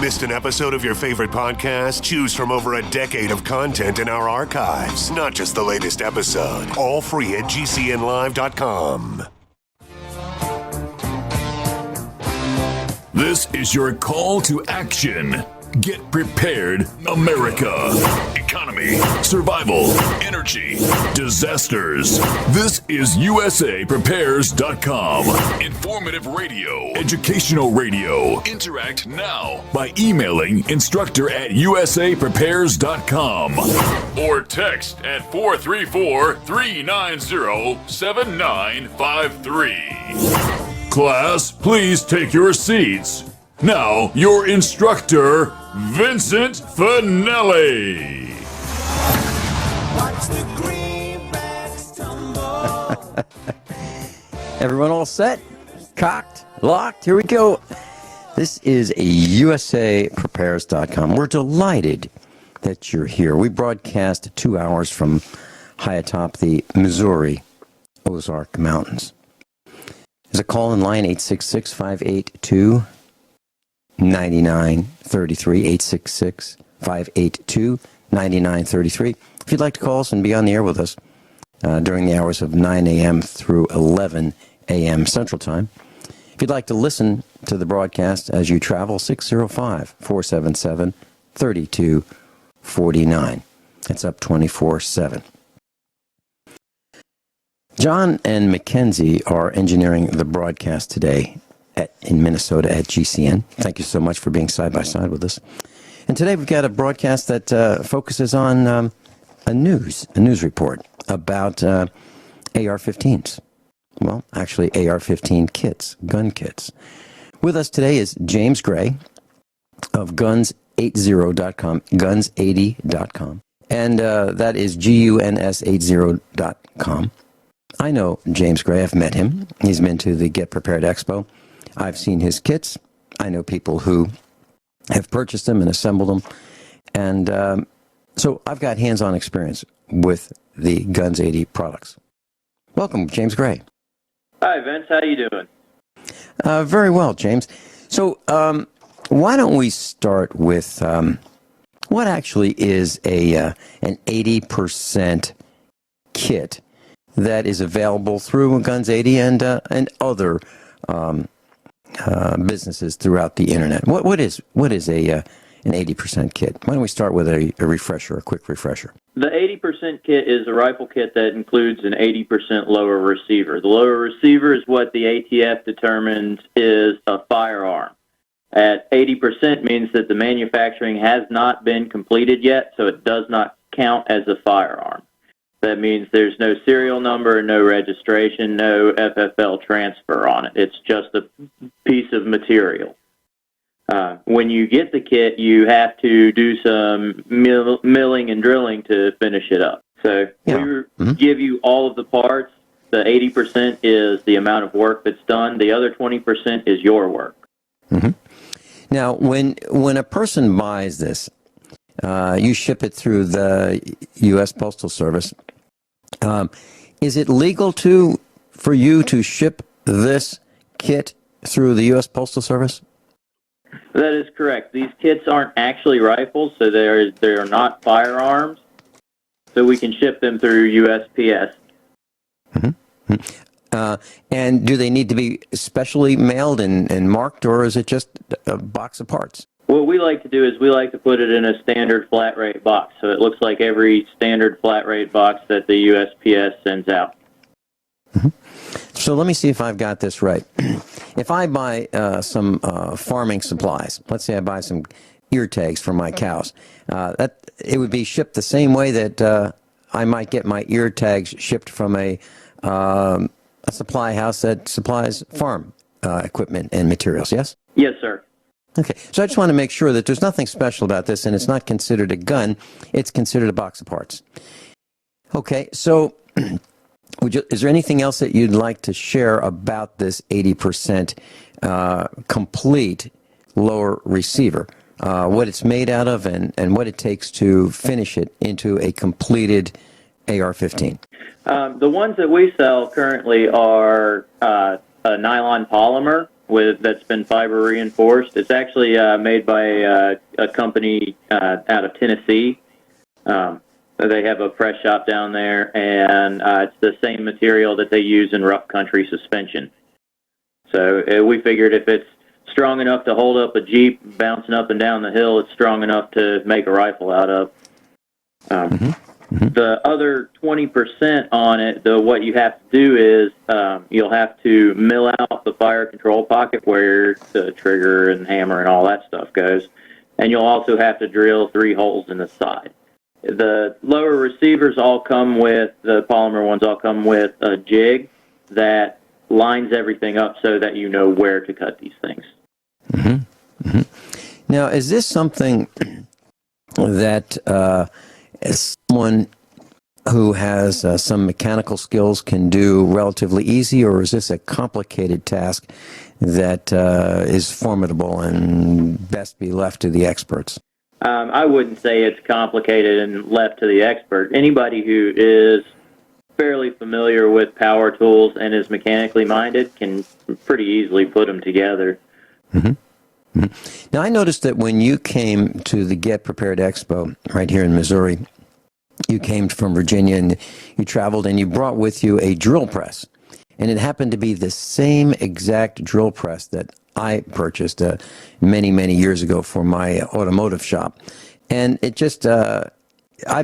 Missed an episode of your favorite podcast? Choose from over a decade of content in our archives, not just the latest episode. All free at gcnlive.com. This is your call to action. Get prepared, America. Economy, survival, energy, disasters. This is USAPrepares.com. Informative radio, educational radio. Interact now by emailing instructor@USAPrepares.com or text at 434-390-7953. Class, please take your seats. Now, your instructor, Vincent Finelli. Watch the greenbacks tumble. Everyone all set? Cocked? Locked? Here we go. This is USAPrepares.com. We're delighted that you're here. We broadcast 2 hours from high atop the Missouri Ozark Mountains. There's a call-in line, 866-582-9933, 866-582-9933. If you'd like to call us and be on the air with us during the hours of 9 a.m. through 11 a.m. Central Time. If you'd like to listen to the broadcast as you travel, 605-477-3249. It's up 24/7. John and Mackenzie are engineering the broadcast today in Minnesota at GCN. Thank you so much for being side by side with us. And today we've got a broadcast that focuses on a news report about AR-15s. Well, actually AR-15 kits, gun kits. With us today is James Gray of guns80.com, guns80.com. And that is GUNS80.com. I know James Gray. I've met him. He's been to the Get Prepared Expo. I've seen his kits. I know people who have purchased them and assembled them. And so I've got hands-on experience with the Guns 80 products. Welcome, James Gray. Hi, Vince. How you doing? Very well, James. So why don't we start with what actually is an 80% kit that is available through Guns 80 and other businesses throughout the internet. What is an 80% kit? Why don't we start with a quick refresher? The 80% kit is a rifle kit that includes an 80% lower receiver. The lower receiver is what the ATF determines is a firearm. At 80% means that the manufacturing has not been completed yet, so it does not count as a firearm. That means there's no serial number, no registration, no FFL transfer on it. It's just a piece of material. When you get the kit, you have to do some milling and drilling to finish it up. So we give you all of the parts. The 80% is the amount of work that's done. The other 20% is your work. Mm-hmm. Now, when a person buys this, you ship it through the U.S. Postal Service. Is it legal for you to ship this kit through the U.S. Postal Service? That is correct. These kits aren't actually rifles, so they are not firearms. So we can ship them through USPS. Mm-hmm. And do they need to be specially mailed and marked, or is it just a box of parts? What we like to do is we like to put it in a standard flat rate box, so it looks like every standard flat rate box that the USPS sends out. Mm-hmm. So let me see if I've got this right. If I buy some farming supplies, let's say I buy some ear tags for my cows, it would be shipped the same way that I might get my ear tags shipped from a supply house that supplies farm equipment and materials, yes? Yes, sir. Okay, so I just want to make sure that there's nothing special about this, and it's not considered a gun. It's considered a box of parts. Okay, so is there anything else that you'd like to share about this 80% complete lower receiver? What it's made out of and what it takes to finish it into a completed AR-15? The ones that we sell currently are a nylon polymer that's been fiber reinforced. It's actually made by a company out of Tennessee. They have a press shop down there, and it's the same material that they use in rough country suspension. So we figured if it's strong enough to hold up a Jeep bouncing up and down the hill, it's strong enough to make a rifle out of. The other 20% on it, though, what you have to do is you'll have to mill out the fire control pocket where the trigger and hammer and all that stuff goes, and you'll also have to drill 3 holes in the side. The lower receivers all come with, the polymer ones all come with a jig that lines everything up so that you know where to cut these things. Now, is this something that someone who has some mechanical skills can do relatively easy, or is this a complicated task that is formidable and best be left to the experts? I wouldn't say it's complicated and left to the expert. Anybody who is fairly familiar with power tools and is mechanically minded can pretty easily put them together. Now, I noticed that when you came to the Get Prepared Expo right here in Missouri, you came from Virginia and you traveled and you brought with you a drill press. And it happened to be the same exact drill press that I purchased many, many years ago for my automotive shop. And it just, I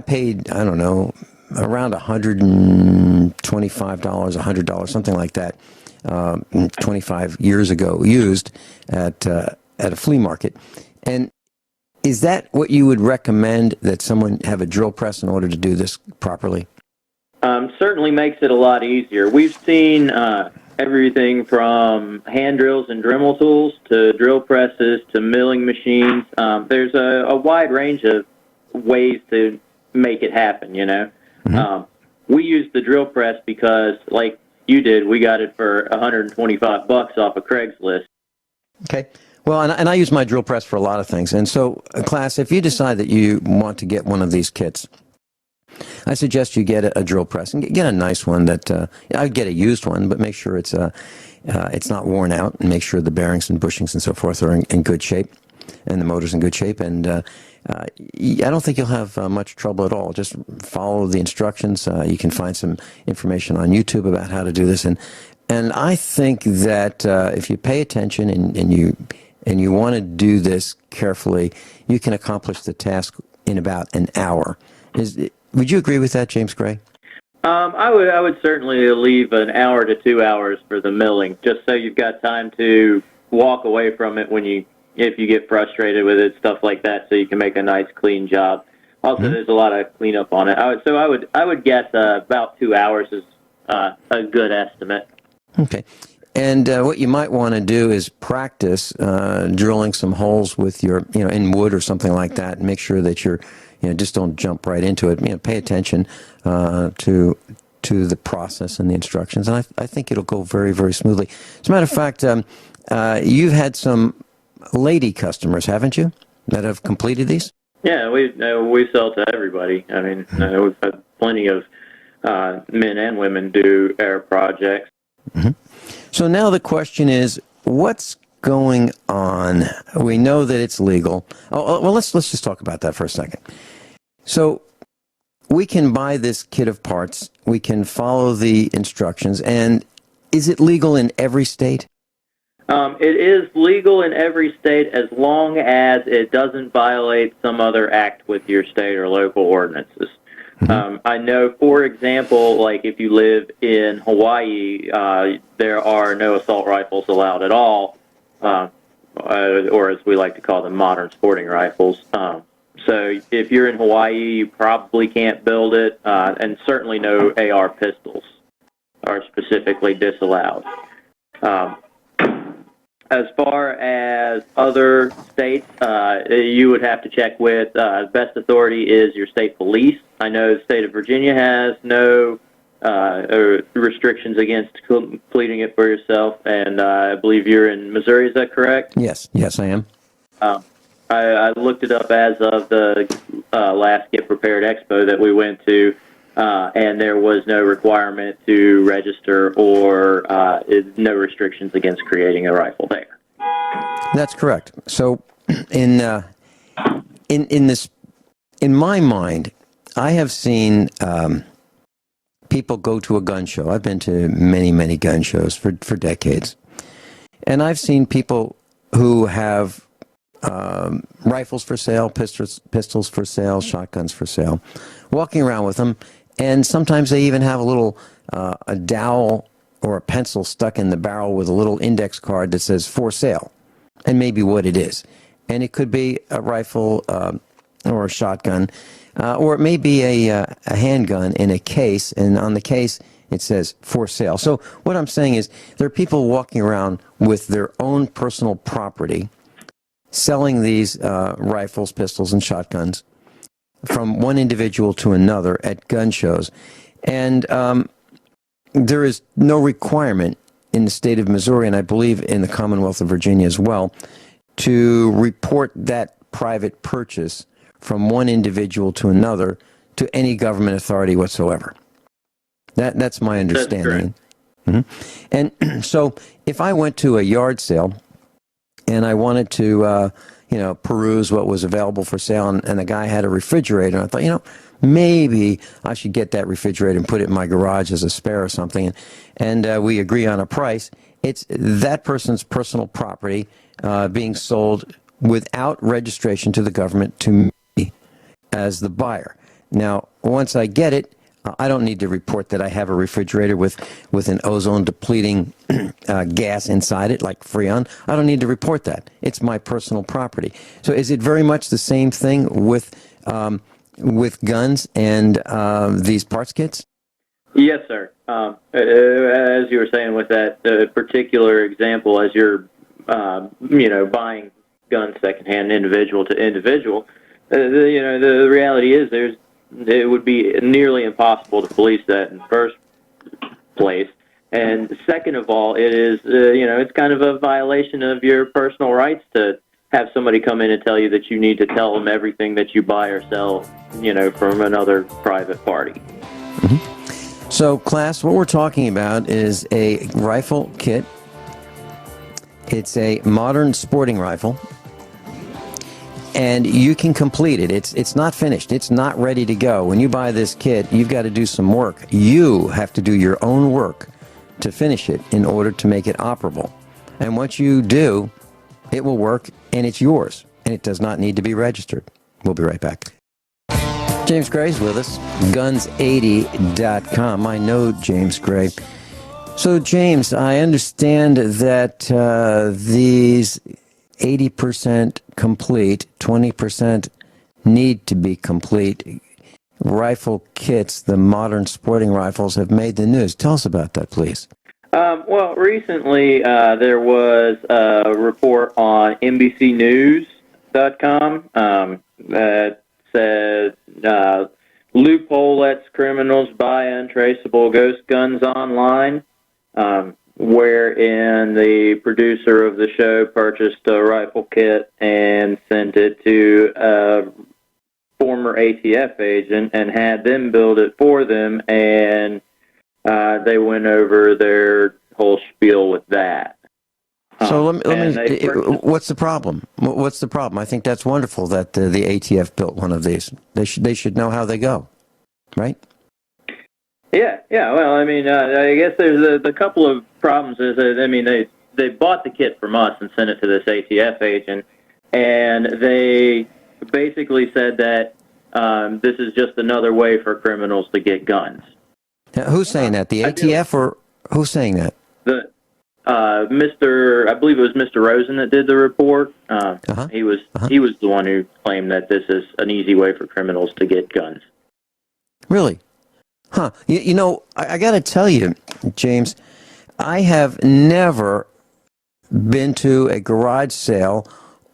paid, I don't know, around $125, $100, something like that, 25 years ago, used at a flea market. And is that what you would recommend, that someone have a drill press in order to do this properly? Certainly makes it a lot easier. We've seen everything from hand drills and Dremel tools to drill presses to milling machines. There's a wide range of ways to make it happen, you know. We use the drill press because, like you did, we got it for $125 off of Craigslist. Okay. Well, and I use my drill press for a lot of things. And so, class, if you decide that you want to get one of these kits, I suggest you get a drill press and get a nice one that I'd get a used one, but make sure it's not worn out, and make sure the bearings and bushings and so forth are in good shape, and the motor's in good shape. And I don't think you'll have much trouble at all. Just follow the instructions. You can find some information on YouTube about how to do this, and I think that if you pay attention and you want to do this carefully, you can accomplish the task in about an hour. Would you agree with that, James Gray? I would certainly leave an hour to 2 hours for the milling, just so you've got time to walk away from it if you get frustrated with it, stuff like that, so you can make a nice clean job. Also, there's a lot of cleanup on it. I would guess about 2 hours is a good estimate. Okay. And what you might want to do is practice drilling some holes with your, in wood or something like that, and make sure that you're, just don't jump right into it. Pay attention to the process and the instructions, and I think it'll go very, very smoothly. As a matter of fact, you've had some lady customers, haven't you, that have completed these? Yeah, we sell to everybody. I mean, we've had plenty of men and women do air projects. So now the question is, what's going on? We know that it's legal. Well, let's just talk about that for a second. So we can buy this kit of parts. We can follow the instructions. And is it legal in every state? It is legal in every state as long as it doesn't violate some other act with your state or local ordinances. I know, for example, like if you live in Hawaii, there are no assault rifles allowed at all, or as we like to call them, modern sporting rifles. So if you're in Hawaii, you probably can't build it, and certainly no AR pistols are specifically disallowed. As far as other states, you would have to check with, best authority is your state police. I know the state of Virginia has no restrictions against completing it for yourself, and I believe you're in Missouri, is that correct? Yes, I am. I looked it up as of the last Get Prepared Expo that we went to. and there was no requirement to register or no restrictions against creating a rifle there. That's correct. So, in my mind, I have seen people go to a gun show. I've been to many gun shows for decades, and I've seen people who have rifles for sale, pistols for sale, shotguns for sale, walking around with them, and sometimes they even have a little a dowel or a pencil stuck in the barrel with a little index card that says "for sale," and maybe what it is, and it could be a rifle or a shotgun, or it may be a handgun in a case, and on the case it says "for sale." So what I'm saying is there are people walking around with their own personal property, selling these rifles, pistols, and shotguns from one individual to another at gun shows. And there is no requirement in the state of Missouri, and I believe in the Commonwealth of Virginia as well, to report that private purchase from one individual to another to any government authority whatsoever. That's my understanding. And so if I went to a yard sale and I wanted to, peruse what was available for sale, and the guy had a refrigerator, and I thought, maybe I should get that refrigerator and put it in my garage as a spare or something, and we agree on a price. It's that person's personal property being sold without registration to the government to me as the buyer. Now, once I get it, I don't need to report that I have a refrigerator with an ozone-depleting gas inside it, like Freon. I don't need to report that. It's my personal property. So is it very much the same thing with guns and these parts kits? Yes, sir. As you were saying with that particular example, as you're, buying guns secondhand, individual to individual, the reality is it would be nearly impossible to police that in the first place. And second of all, it is, it's kind of a violation of your personal rights to have somebody come in and tell you that you need to tell them everything that you buy or sell, from another private party. Mm-hmm. So, class, what we're talking about is a rifle kit. It's a modern sporting rifle. And you can complete it. It's not finished. It's not ready to go. When you buy this kit, you've got to do some work. You have to do your own work to finish it in order to make it operable. And once you do, it will work, and it's yours. And it does not need to be registered. We'll be right back. James Gray's with us, guns80.com. I know James Gray. So, James, I understand that these 80% complete, 20% need to be complete rifle kits, the modern sporting rifles, have made the news. Tell us about that, please. Well, recently there was a report on NBCnews.com that said loophole lets criminals buy untraceable ghost guns online. Wherein the producer of the show purchased a rifle kit and sent it to a former ATF agent and had them build it for them, and they went over their whole spiel with that. So what's the problem? What's the problem? I think that's wonderful that the ATF built one of these. They should know how they go, right? Yeah. Well, I mean, I guess there's a couple of problems. They bought the kit from us and sent it to this ATF agent, and they basically said that this is just another way for criminals to get guns. Now, who's saying that? The ATF or who's saying that? I believe it was Mr. Rosen that did the report. He was the one who claimed that this is an easy way for criminals to get guns. Really? Huh. I got to tell you, James, I have never been to a garage sale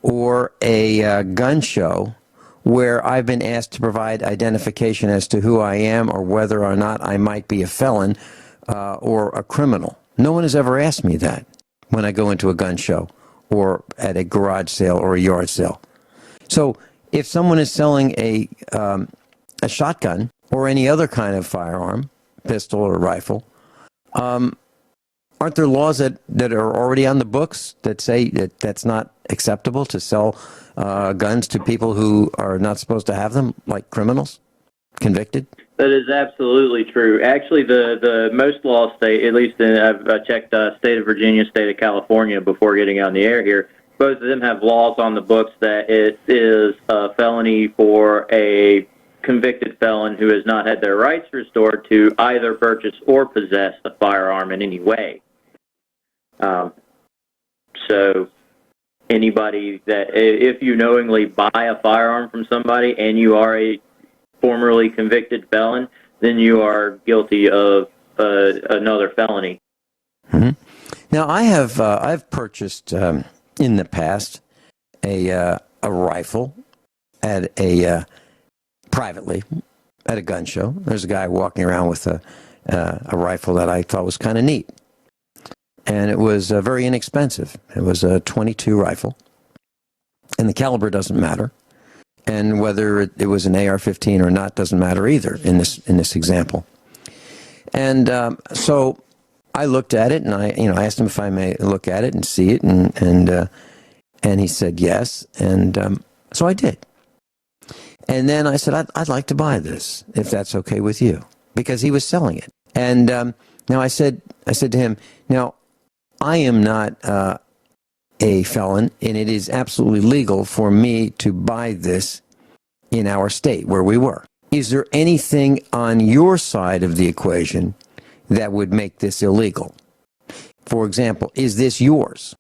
or a gun show where I've been asked to provide identification as to who I am or whether or not I might be a felon or a criminal. No one has ever asked me that when I go into a gun show or at a garage sale or a yard sale. So if someone is selling a shotgun or any other kind of firearm, pistol or rifle, aren't there laws that are already on the books that say that that's not acceptable to sell guns to people who are not supposed to have them, like criminals, convicted? That is absolutely true. Actually, the most law state, at least I've checked state of Virginia, state of California before getting on the air here, both of them have laws on the books that it is a felony for a convicted felon who has not had their rights restored to either purchase or possess a firearm in any way. So anybody that, if you knowingly buy a firearm from somebody and you are a formerly convicted felon, then you are guilty of another felony. Mm-hmm. Now, I've purchased in the past a rifle at privately at a gun show. There's a guy walking around with a rifle that I thought was kind of neat. And it was very inexpensive. It was a .22 rifle. And the caliber doesn't matter. And whether it was an AR-15 or not doesn't matter either in this example. And so I looked at it, and I asked him if I may look at it and see it, and he said yes. And so I did. And then I said, I'd like to buy this, if that's okay with you, because he was selling it. And now I said to him, now, I am not a felon, and it is absolutely legal for me to buy this in our state where we were. Is there anything on your side of the equation that would make this illegal? For example, is this yours?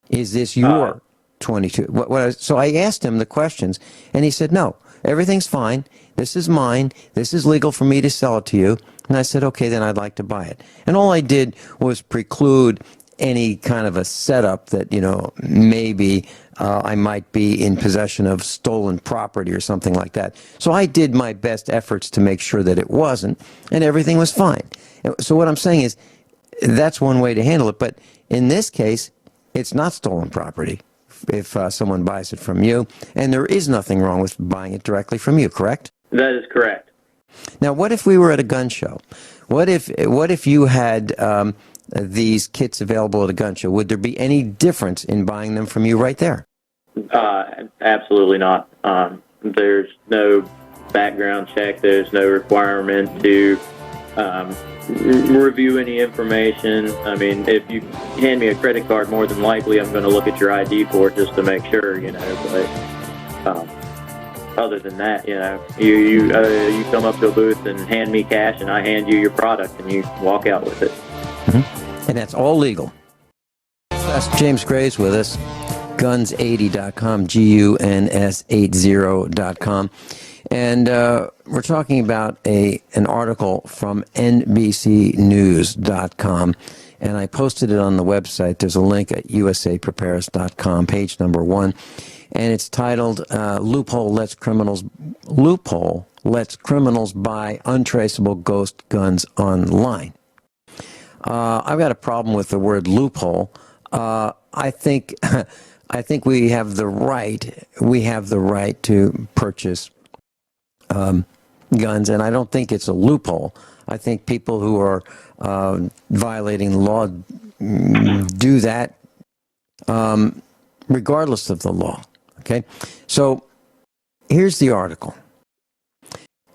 Is this your .22? So I asked him the questions, and he said, no, everything's fine. This is mine. This is legal for me to sell it to you. And I said, okay, then I'd like to buy it. And all I did was preclude any kind of a setup that, maybe I might be in possession of stolen property or something like that. So I did my best efforts to make sure that it wasn't, and everything was fine. So what I'm saying is, that's one way to handle it. But in this case, it's not stolen property if someone buys it from you, and there is nothing wrong with buying it directly from you, correct? That is correct. Now, what if we were at a gun show? What if you had these kits available at a gun show? Would there be any difference in buying them from you right there? Absolutely not. There's no background check. There's no requirement to review any information. I mean, if you hand me a credit card, more than likely I'm going to look at your ID for it just to make sure, but other than that, you come up to a booth and hand me cash, and I hand you your product, and you walk out with it. Mm-hmm. And that's all legal. That's James Gray's with us, guns80.com, GUNS80.com. And we're talking about an article from NBCnews.com, and I posted it on the website. There's a link at usapreparedness.com, page number 1. And it's titled Loophole lets criminals buy untraceable ghost guns online. I've got a problem with the word loophole. I think we have the right to purchase guns, and I don't think it's a loophole. I think people who are violating the law do that regardless of the law. Okay, so here's the article,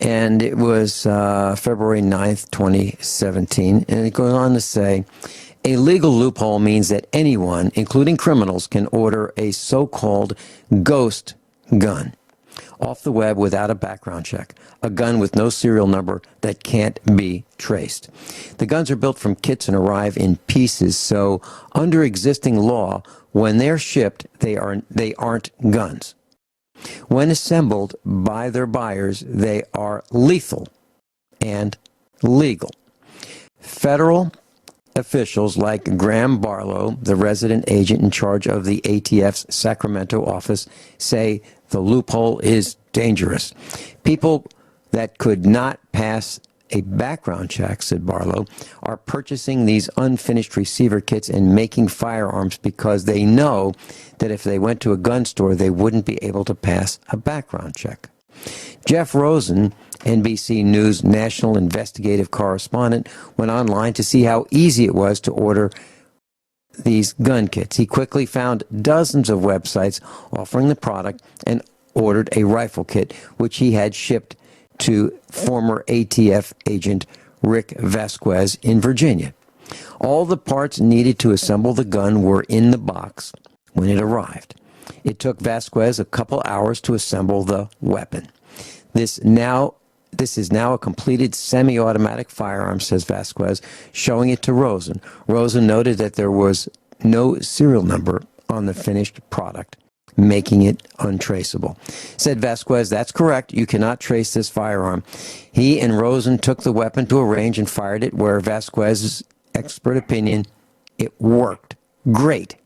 and it was February 9th, 2017, and it goes on to say, a legal loophole means that anyone, including criminals, can order a so-called ghost gun off the web without a background check, a gun with no serial number that can't be traced. The guns are built from kits and arrive in pieces, so under existing law, when they're shipped, they aren't guns. When assembled by their buyers, they are lethal and legal. Federal officials like Graham Barlow, the resident agent in charge of the ATF's Sacramento office, say the loophole is dangerous. People that could not pass a background check, said Barlow, are purchasing these unfinished receiver kits and making firearms because they know that if they went to a gun store, they wouldn't be able to pass a background check. Jeff Rosen, NBC News national investigative correspondent, went online to see how easy it was to order these gun kits. He quickly found dozens of websites offering the product and ordered a rifle kit, which he had shipped to former ATF agent Rick Vasquez in Virginia. All the parts needed to assemble the gun were in the box when it arrived. It took Vasquez a couple hours to assemble the weapon. This is now a completed semi-automatic firearm, says Vasquez, showing it to Rosen. Rosen noted that there was no serial number on the finished product, making it untraceable. Said Vasquez, that's correct. You cannot trace this firearm. He and Rosen took the weapon to a range and fired it where Vasquez's expert opinion, it worked. Great.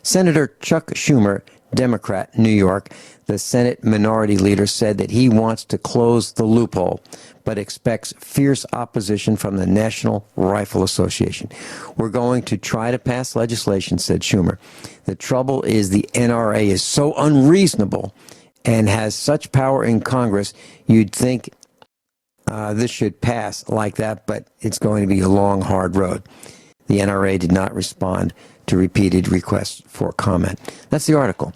Senator Chuck Schumer, Democrat, New York, the Senate Minority Leader, said that he wants to close the loophole, but expects fierce opposition from the National Rifle Association. We're going to try to pass legislation, said Schumer. The trouble is the NRA is so unreasonable and has such power in Congress, you'd think this should pass like that, but it's going to be a long, hard road. The NRA did not respond to repeated requests for comment. That's the article.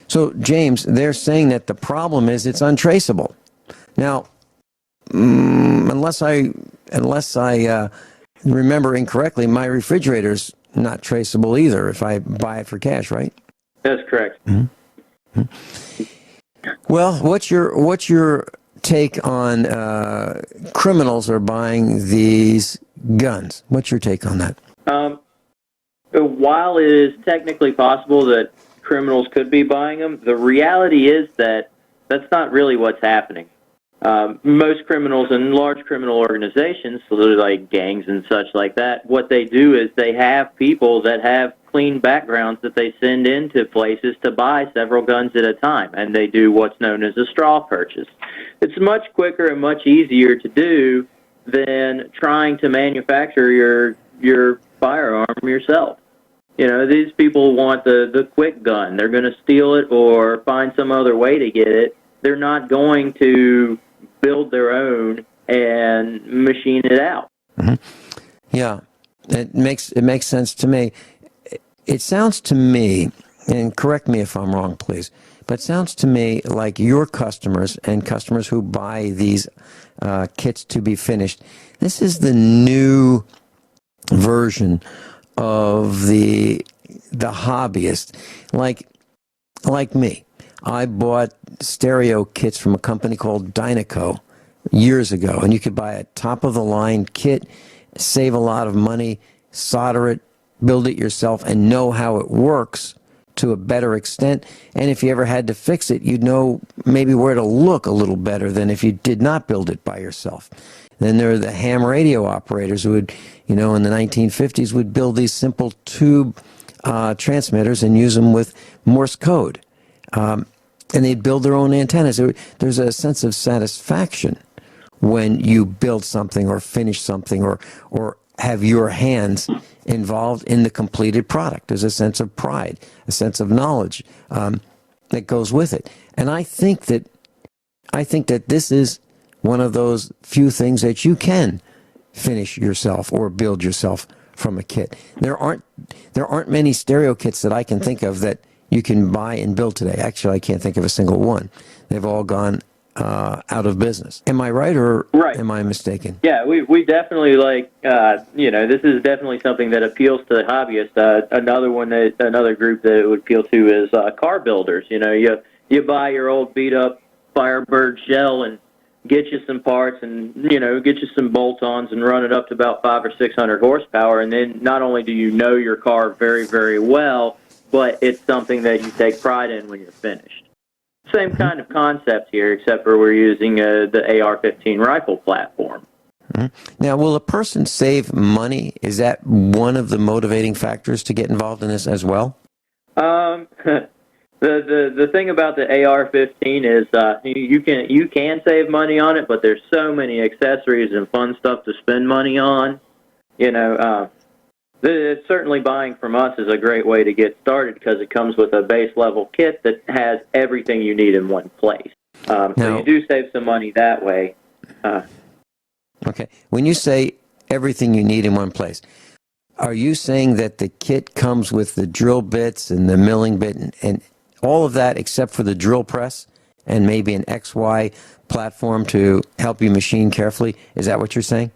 So, James, they're saying that the problem is it's untraceable. Now, unless I remember incorrectly, my refrigerator's not traceable either if I buy it for cash, right? That's correct. Mm-hmm. Well, what's your take on criminals are buying these guns? What's your take on that? While it is technically possible that criminals could be buying them, the reality is that that's not really what's happening. Most criminals and large criminal organizations, so they're like gangs and such like that, what they do is they have people that have clean backgrounds that they send into places to buy several guns at a time, and they do what's known as a straw purchase. It's much quicker and much easier to do than trying to manufacture your firearm yourself. You know, these people want the quick gun. They're going to steal it or find some other way to get it. They're not going to build their own and machine it out. Mm-hmm. Yeah, it makes sense to me. It sounds to me, and correct me if I'm wrong, please, but it sounds to me like your customers and customers who buy these kits to be finished, this is the new version of the hobbyist, like me. I bought stereo kits from a company called Dynaco years ago, and you could buy a top-of-the-line kit, save a lot of money, solder it, build it yourself, and know how it works to a better extent. And if you ever had to fix it, you'd know maybe where to look a little better than if you did not build it by yourself. Then there are the ham radio operators who would, in the 1950s, would build these simple tube transmitters and use them with Morse code. And they'd build their own antennas. There's a sense of satisfaction when you build something or finish something or have your hands involved in the completed product. There's a sense of pride, a sense of knowledge that goes with it. And I think that this is one of those few things that you can finish yourself or build yourself from a kit. There aren't many stereo kits that I can think of that you can buy and build today. Actually, I can't think of a single one. They've all gone out of business. Am I right or am I mistaken? Yeah, we definitely this is definitely something that appeals to the hobbyist. Another group that it would appeal to is car builders. You buy your old beat up Firebird shell and get you some parts and get you some bolt-ons and run it up to about 500 or 600 horsepower, and then not only do you know your car very, very well, but it's something that you take pride in when you're finished. Same kind of concept here, except for we're using the AR-15 rifle platform. Mm-hmm. Now, will a person save money? Is that one of the motivating factors to get involved in this as well? The thing about the AR-15 is you can save money on it, but there's so many accessories and fun stuff to spend money on. It's certainly buying from us is a great way to get started because it comes with a base level kit that has everything you need in one place. So Now- you do save some money that way. Okay. When you say everything you need in one place, are you saying that the kit comes with the drill bits and the milling bit and all of that except for the drill press and maybe an XY platform to help you machine carefully? Is that what you're saying?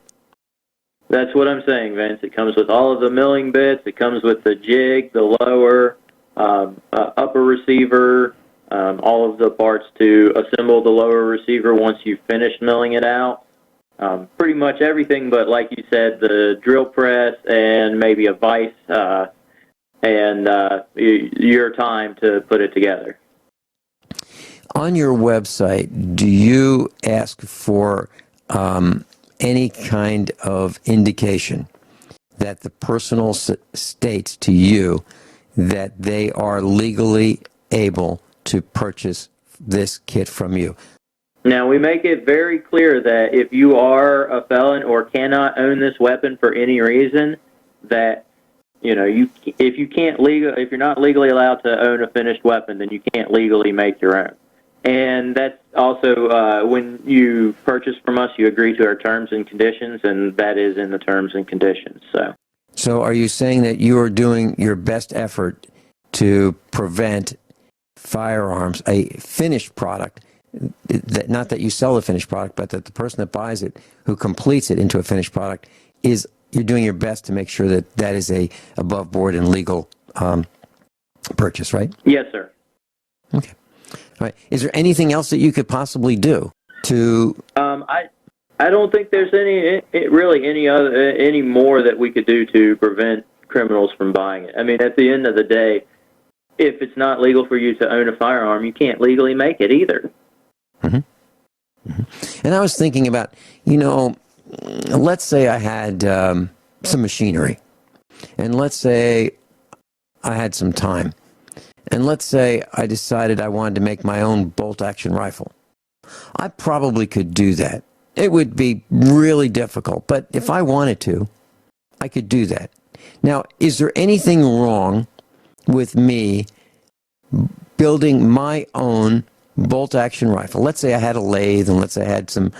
That's what I'm saying, Vince. It comes with all of the milling bits. It comes with the jig, the lower, upper receiver, all of the parts to assemble the lower receiver once you've finished milling it out. Pretty much everything, but like you said, the drill press and maybe a vise and your time to put it together. On your website, do you ask for any kind of indication that the personal states to you that they are legally able to purchase this kit from you? Now, we make it very clear that if you are a felon or cannot own this weapon for any reason, that if you're not legally allowed to own a finished weapon, then you can't legally make your own. And that's also when you purchase from us, you agree to our terms and conditions, and that is in the terms and conditions. So are you saying that you are doing your best effort to prevent firearms, a finished product, that not that you sell a finished product, but that the person that buys it, who completes it into a finished product, you're doing your best to make sure that that is a above board and legal purchase, right? Yes, sir. Okay. All right. Is there anything else that you could possibly do to? I don't think there's any more that we could do to prevent criminals from buying it. I mean, at the end of the day, if it's not legal for you to own a firearm, you can't legally make it either. Mm-hmm. Mm-hmm. And I was thinking about, let's say I had some machinery, and let's say I had some time, and let's say I decided I wanted to make my own bolt-action rifle. I probably could do that. It would be really difficult, but if I wanted to, I could do that. Now, is there anything wrong with me building my own bolt-action rifle? Let's say I had a lathe, and let's say I had some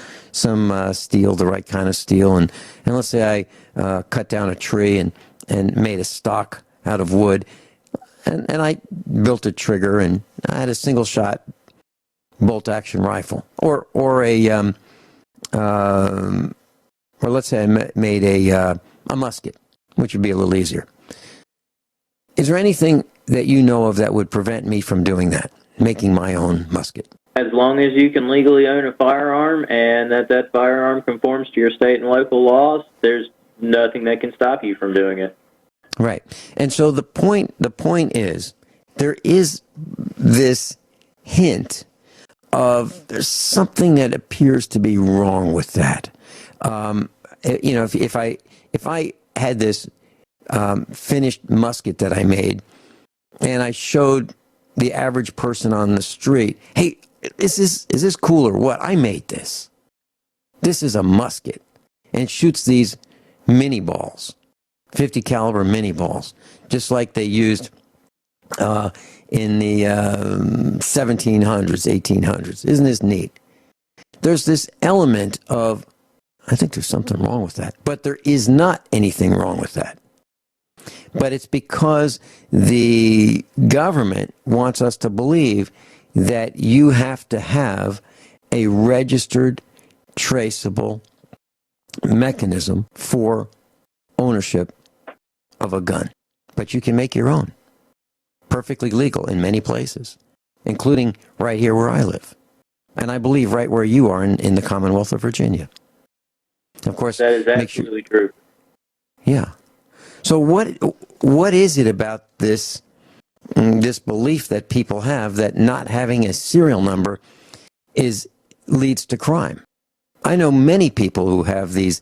steel, the right kind of steel, and let's say I cut down a tree and made a stock out of wood, and I built a trigger, and I had a single-shot bolt-action rifle, or let's say I made a musket, which would be a little easier. Is there anything that you know of that would prevent me from doing that, making my own musket? As long as you can legally own a firearm and that firearm conforms to your state and local laws, there's nothing that can stop you from doing it. Right. And so the point is, there is this hint of there's something that appears to be wrong with that. If I had this finished musket that I made, and I showed the average person on the street, hey, is this cool or what? I made this. This is a musket, and shoots these mini balls, 50 caliber mini balls, just like they used in the 1700s, 1800s. Isn't this neat? There's this element of, I think there's something wrong with that, but there is not anything wrong with that. But it's because the government wants us to believe that you have to have a registered, traceable mechanism for ownership of a gun. But you can make your own. Perfectly legal in many places, including right here where I live. And I believe right where you are in the Commonwealth of Virginia. Of course, that is absolutely true. Yeah. So what is it about this belief that people have that not having a serial number leads to crime? I know many people who have these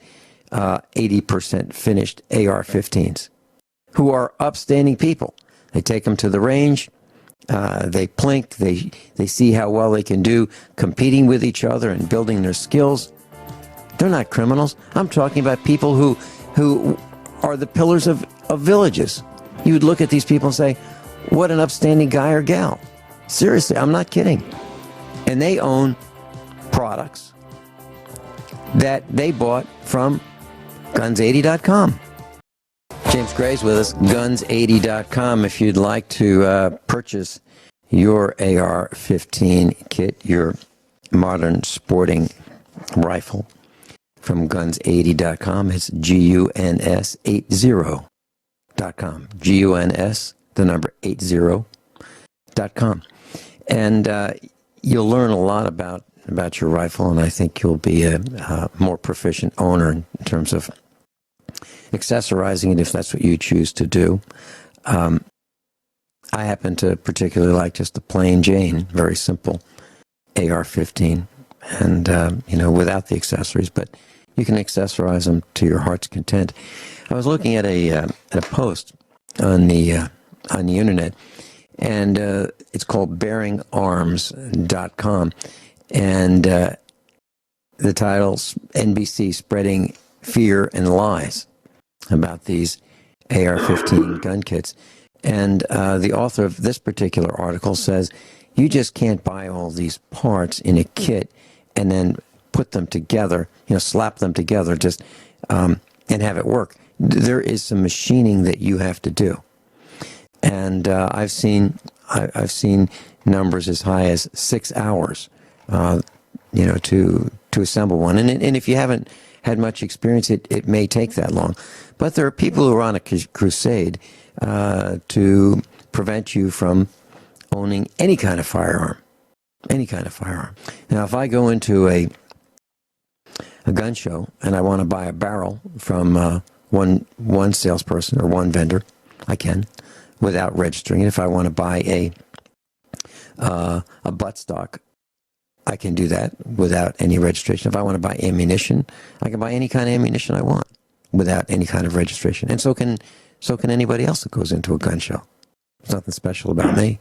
80% finished AR-15s who are upstanding people. They take them to the range, they plink, they see how well they can do competing with each other and building their skills. They're not criminals. I'm talking about people who are the pillars of villages. You would look at these people and say, what an upstanding guy or gal. Seriously, I'm not kidding. And they own products that they bought from guns80.com. James Gray's with us, guns80.com. If you'd like to purchase your AR-15 kit, your modern sporting rifle from guns80.com, it's GUNS80.com. GUNS, the number 80.com. And you'll learn a lot about your rifle, and I think you'll be a more proficient owner in terms of accessorizing it if that's what you choose to do. I happen to particularly like just the plain Jane, very simple AR-15, and without the accessories, but you can accessorize them to your heart's content. I was looking at a post on the internet, and it's called bearingarms.com, and the title's NBC Spreading Fear and Lies about these AR-15 gun kits. And the author of this particular article says, you just can't buy all these parts in a kit and then put them together, slap them together just and have it work. There is some machining that you have to do. And I've seen numbers as high as 6 hours, to assemble one. And if you haven't had much experience, it may take that long. But there are people who are on a crusade to prevent you from owning any kind of firearm. Any kind of firearm. Now, if I go into a gun show and I want to buy a barrel from one salesperson or one vendor, I can, without registering it. If I want to buy a buttstock, I can do that without any registration. If I want to buy ammunition, I can buy any kind of ammunition I want without any kind of registration. And so can anybody else that goes into a gun show. There's nothing special about me.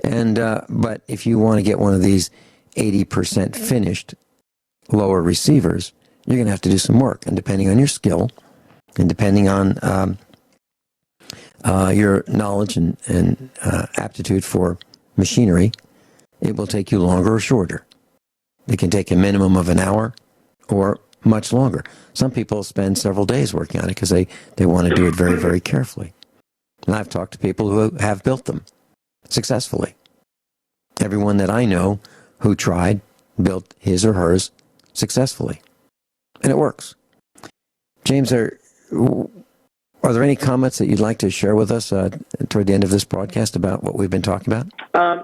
And but if you want to get one of these 80% finished lower receivers, you're going to have to do some work. And depending on your skill, and depending on your knowledge and aptitude for machinery, it will take you longer or shorter. It can take a minimum of an hour or much longer. Some people spend several days working on it because they want to do it very, very carefully. And I've talked to people who have built them successfully. Everyone that I know who tried built his or hers successfully. And it works. James, are there any comments that you'd like to share with us toward the end of this broadcast about what we've been talking about?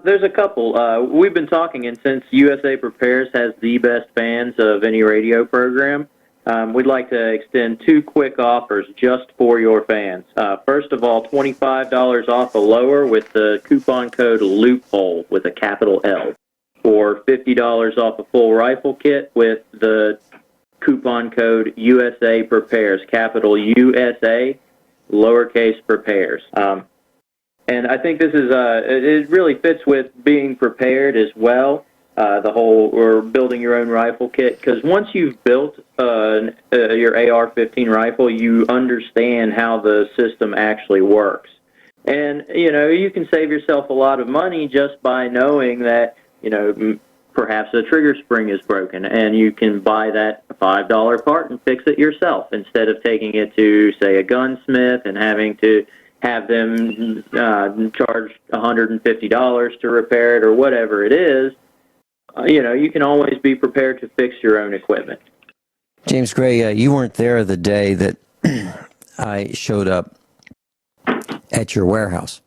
There's a couple. We've been talking, and since USA Prepares has the best fans of any radio program, we'd like to extend two quick offers just for your fans. First of all, $25 off a lower with the coupon code LOOPHOLE with a capital L, or $50 off a full rifle kit with the coupon code USA Prepares, capital USA, lowercase prepares. And I think this is it really fits with being prepared as well. The whole or building your own rifle kit, because once you've built your AR-15 rifle, you understand how the system actually works, and you can save yourself a lot of money just by knowing that perhaps the trigger spring is broken, and you can buy that $5 part and fix it yourself instead of taking it to, say, a gunsmith and having to have them charge $150 to repair it or whatever it is. You can always be prepared to fix your own equipment. James Gray, you weren't there the day that I showed up at your warehouse.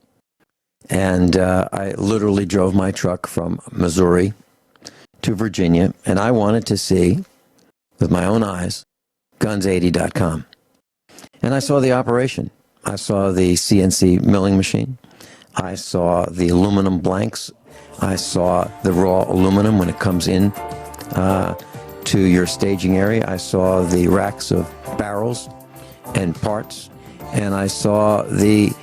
And I literally drove my truck from Missouri to Virginia, and I wanted to see, with my own eyes, guns80.com. And I saw the operation. I saw the CNC milling machine. I saw the aluminum blanks. I saw the raw aluminum when it comes in to your staging area. I saw the racks of barrels and parts. And I saw the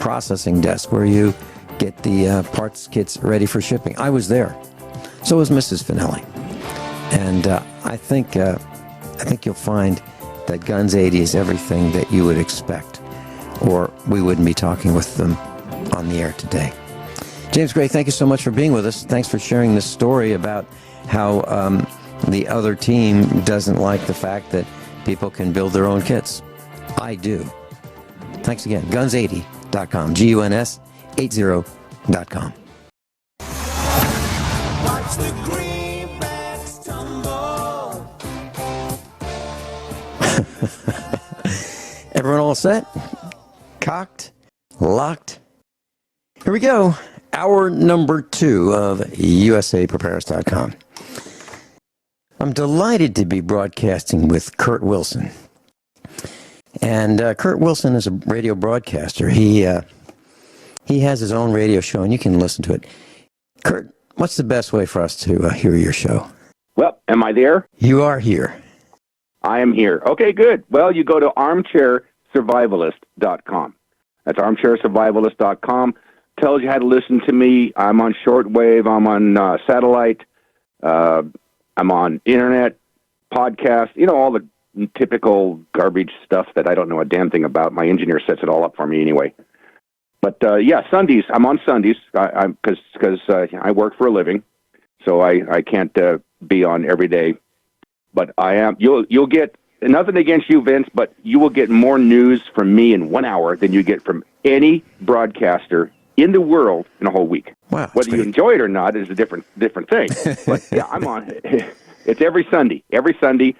processing desk where you get the parts kits ready for shipping. I was there. So was Mrs. Finelli. And I think you'll find that Guns 80 is everything that you would expect, or we wouldn't be talking with them on the air today. James Gray, thank you so much for being with us. Thanks for sharing this story about how the other team doesn't like the fact that people can build their own kits. I do. Thanks again. Guns80.com. GUNS80.com. Watch the greenbacks tumble. Everyone all set? Cocked? Locked? Here we go. Hour number 2 of USAPrepares.com. I'm delighted to be broadcasting with Kurt Wilson. And Kurt Wilson is a radio broadcaster. He has his own radio show, and you can listen to it. Kurt, what's the best way for us to hear your show? Well, am I there? You are here. I am here. Okay, good. Well, you go to armchairsurvivalist.com. That's armchairsurvivalist.com. Tells you how to listen to me. I'm on shortwave. I'm on satellite. I'm on internet, podcast, all the typical garbage stuff that I don't know a damn thing about. My engineer sets it all up for me anyway. But yeah, Sundays. I'm on Sundays because I work for a living, so I can't be on every day. But I am. You'll get nothing against you, Vince, but you will get more news from me in 1 hour than you get from any broadcaster in the world in a whole week. Wow. Whether you enjoy it or not is a different thing. But yeah, I'm on. It's every Sunday. 2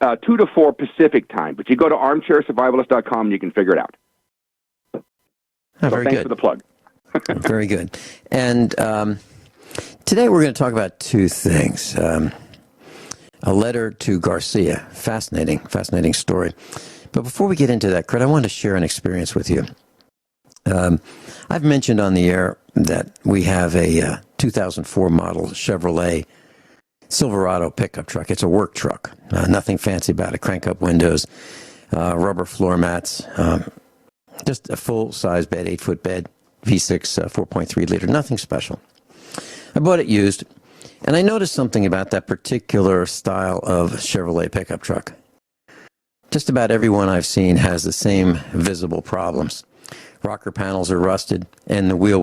to 4 Pacific time. But you go to armchairsurvivalist.com and you can figure it out. Very thanks good. for the plug. Very good. And today we're going to talk about 2 things. A letter to Garcia. Fascinating story. But before we get into that, Kurt, I wanted to share an experience with you. I've mentioned on the air that we have a 2004 model Chevrolet Silverado pickup truck. It's a work truck. Nothing fancy about it. Crank-up windows, rubber floor mats, just a full-size bed, 8-foot bed, V6, 4.3 liter. Nothing special. I bought it used, and I noticed something about that particular style of Chevrolet pickup truck. Just about everyone I've seen has the same visible problems. Rocker panels are rusted, and the rear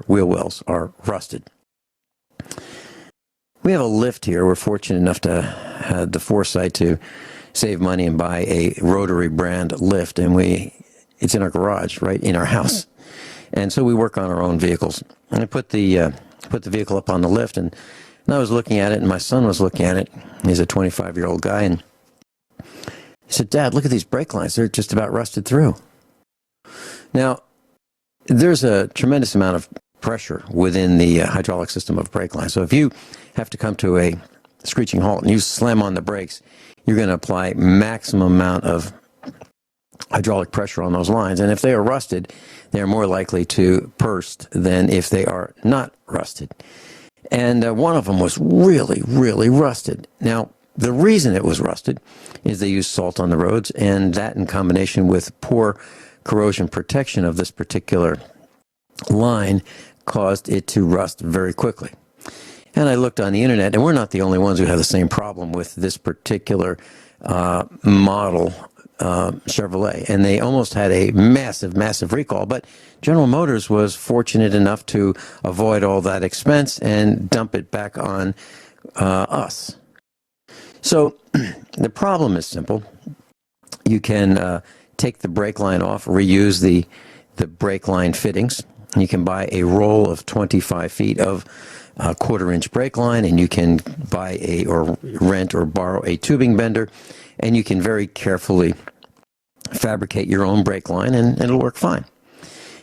wheel wells are rusted. We have a lift here. We're fortunate enough to have the foresight to save money and buy a rotary brand lift, and it's in our garage, right in our house. And so we work on our own vehicles. And I put the vehicle up on the lift, and I was looking at it, and my son was looking at it. He's a 25-year-old guy, and he said, "Dad, look at these brake lines. They're just about rusted through." Now, there's a tremendous amount of pressure within the hydraulic system of brake lines. So if you have to come to a screeching halt and you slam on the brakes, you're going to apply maximum amount of hydraulic pressure on those lines. And if they are rusted, they're more likely to burst than if they are not rusted. And one of them was really, really rusted. Now, the reason it was rusted is they used salt on the roads, and that in combination with poor corrosion protection of this particular line caused it to rust very quickly. And I looked on the internet, and we're not the only ones who have the same problem with this particular model Chevrolet. And they almost had a massive recall, but General Motors was fortunate enough to avoid all that expense and dump it back on us. So the problem is simple. You can take the brake line off, reuse the brake line fittings. You can buy a roll of 25 feet of quarter-inch brake line, and you can buy or rent or borrow a tubing bender, and you can very carefully fabricate your own brake line, and it'll work fine.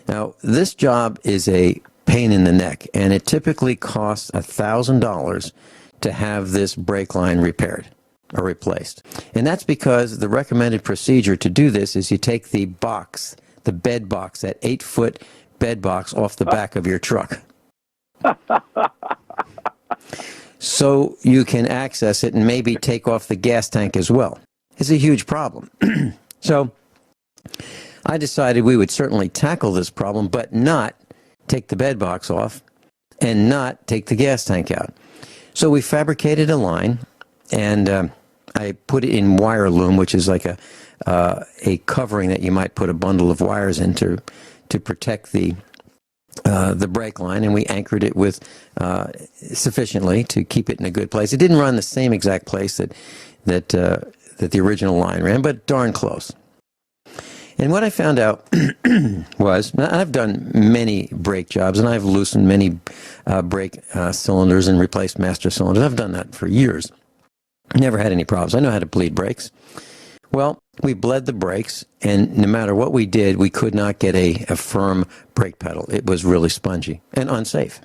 Now, this job is a pain in the neck, and it typically costs $1,000 to have this brake line repaired or replaced. And that's because the recommended procedure to do this is you take the box, the bed box, that 8-foot bed box off the back of your truck. So you can access it and maybe take off the gas tank as well. It's a huge problem. So I decided we would certainly tackle this problem, but not take the bed box off and not take the gas tank out. So we fabricated a line, and I put it in wire loom, which is like a covering that you might put a bundle of wires into to protect the the brake line, and we anchored it with sufficiently to keep it in a good place. It didn't run the same exact place that the original line ran, but darn close. And what I found out was, I've done many brake jobs, and I've loosened many brake cylinders and replaced master cylinders. I've done that for years. Never had any problems. I know how to bleed brakes. Well, we bled the brakes, and no matter what we did, we could not get a firm brake pedal. It was really spongy and unsafe.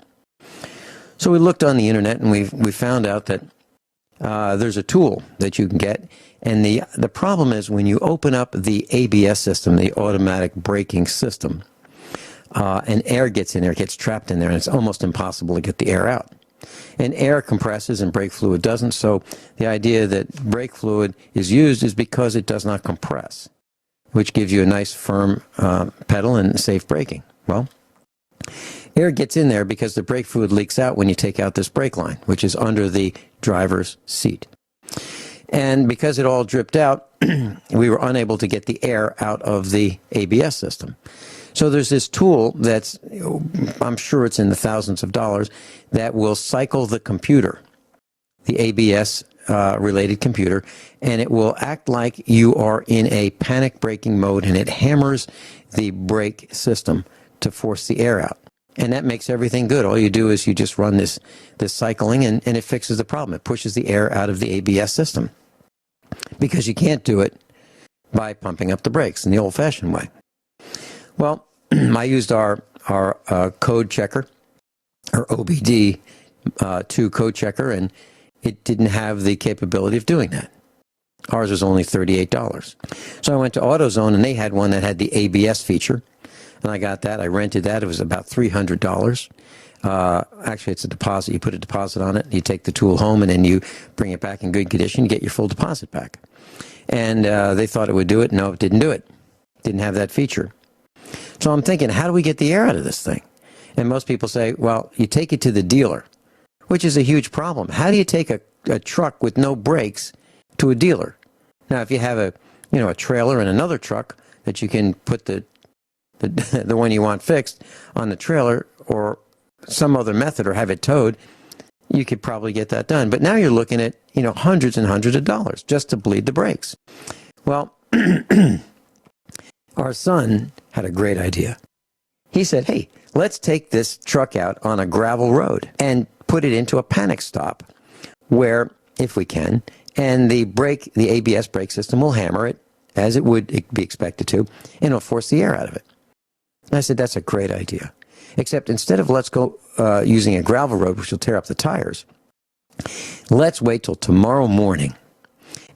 So we looked on the internet, and we found out that there's a tool that you can get, and the problem is when you open up the ABS system, the automatic braking system, and air gets in there, it gets trapped in there, and it's almost impossible to get the air out. And air compresses and brake fluid doesn't, so the idea that brake fluid is used is because it does not compress, which gives you a nice firm pedal and safe braking. Well, air gets in there because the brake fluid leaks out when you take out this brake line, which is under the driver's seat. And because it all dripped out, we were unable to get the air out of the ABS system. So there's this tool that's, I'm sure it's in the thousands of dollars, that will cycle the computer, the ABS related computer, and it will act like you are in a panic braking mode, and it hammers the brake system to force the air out. And that makes everything good. All you do is you just run this cycling, and it fixes the problem. It pushes the air out of the ABS system, because you can't do it by pumping up the brakes in the old-fashioned way. Well, I used our code checker, or OBD2 code checker, and it didn't have the capability of doing that. Ours was only $38. So I went to AutoZone, and they had one that had the ABS feature, and I got that. I rented that. It was about $300. Actually, it's a deposit. You put a deposit on it, you take the tool home, and then you bring it back in good condition, you get your full deposit back. And they thought it would do it. No, it didn't do it. Didn't have that feature. So I'm thinking, how do we get the air out of this thing? And most people say, well, you take it to the dealer, which is a huge problem. How do you take a truck with no brakes to a dealer? Now, if you have a trailer and another truck that you can put the one you want fixed on the trailer, or some other method, or have it towed, you could probably get that done. But now you're looking at, hundreds and hundreds of dollars just to bleed the brakes. Well, our son had a great idea. He said, hey, let's take this truck out on a gravel road and put it into a panic stop where, if we can, and the ABS brake system will hammer it, as it would be expected to, and it'll force the air out of it. And I said, that's a great idea. Except instead of let's go using a gravel road, which will tear up the tires, let's wait till tomorrow morning.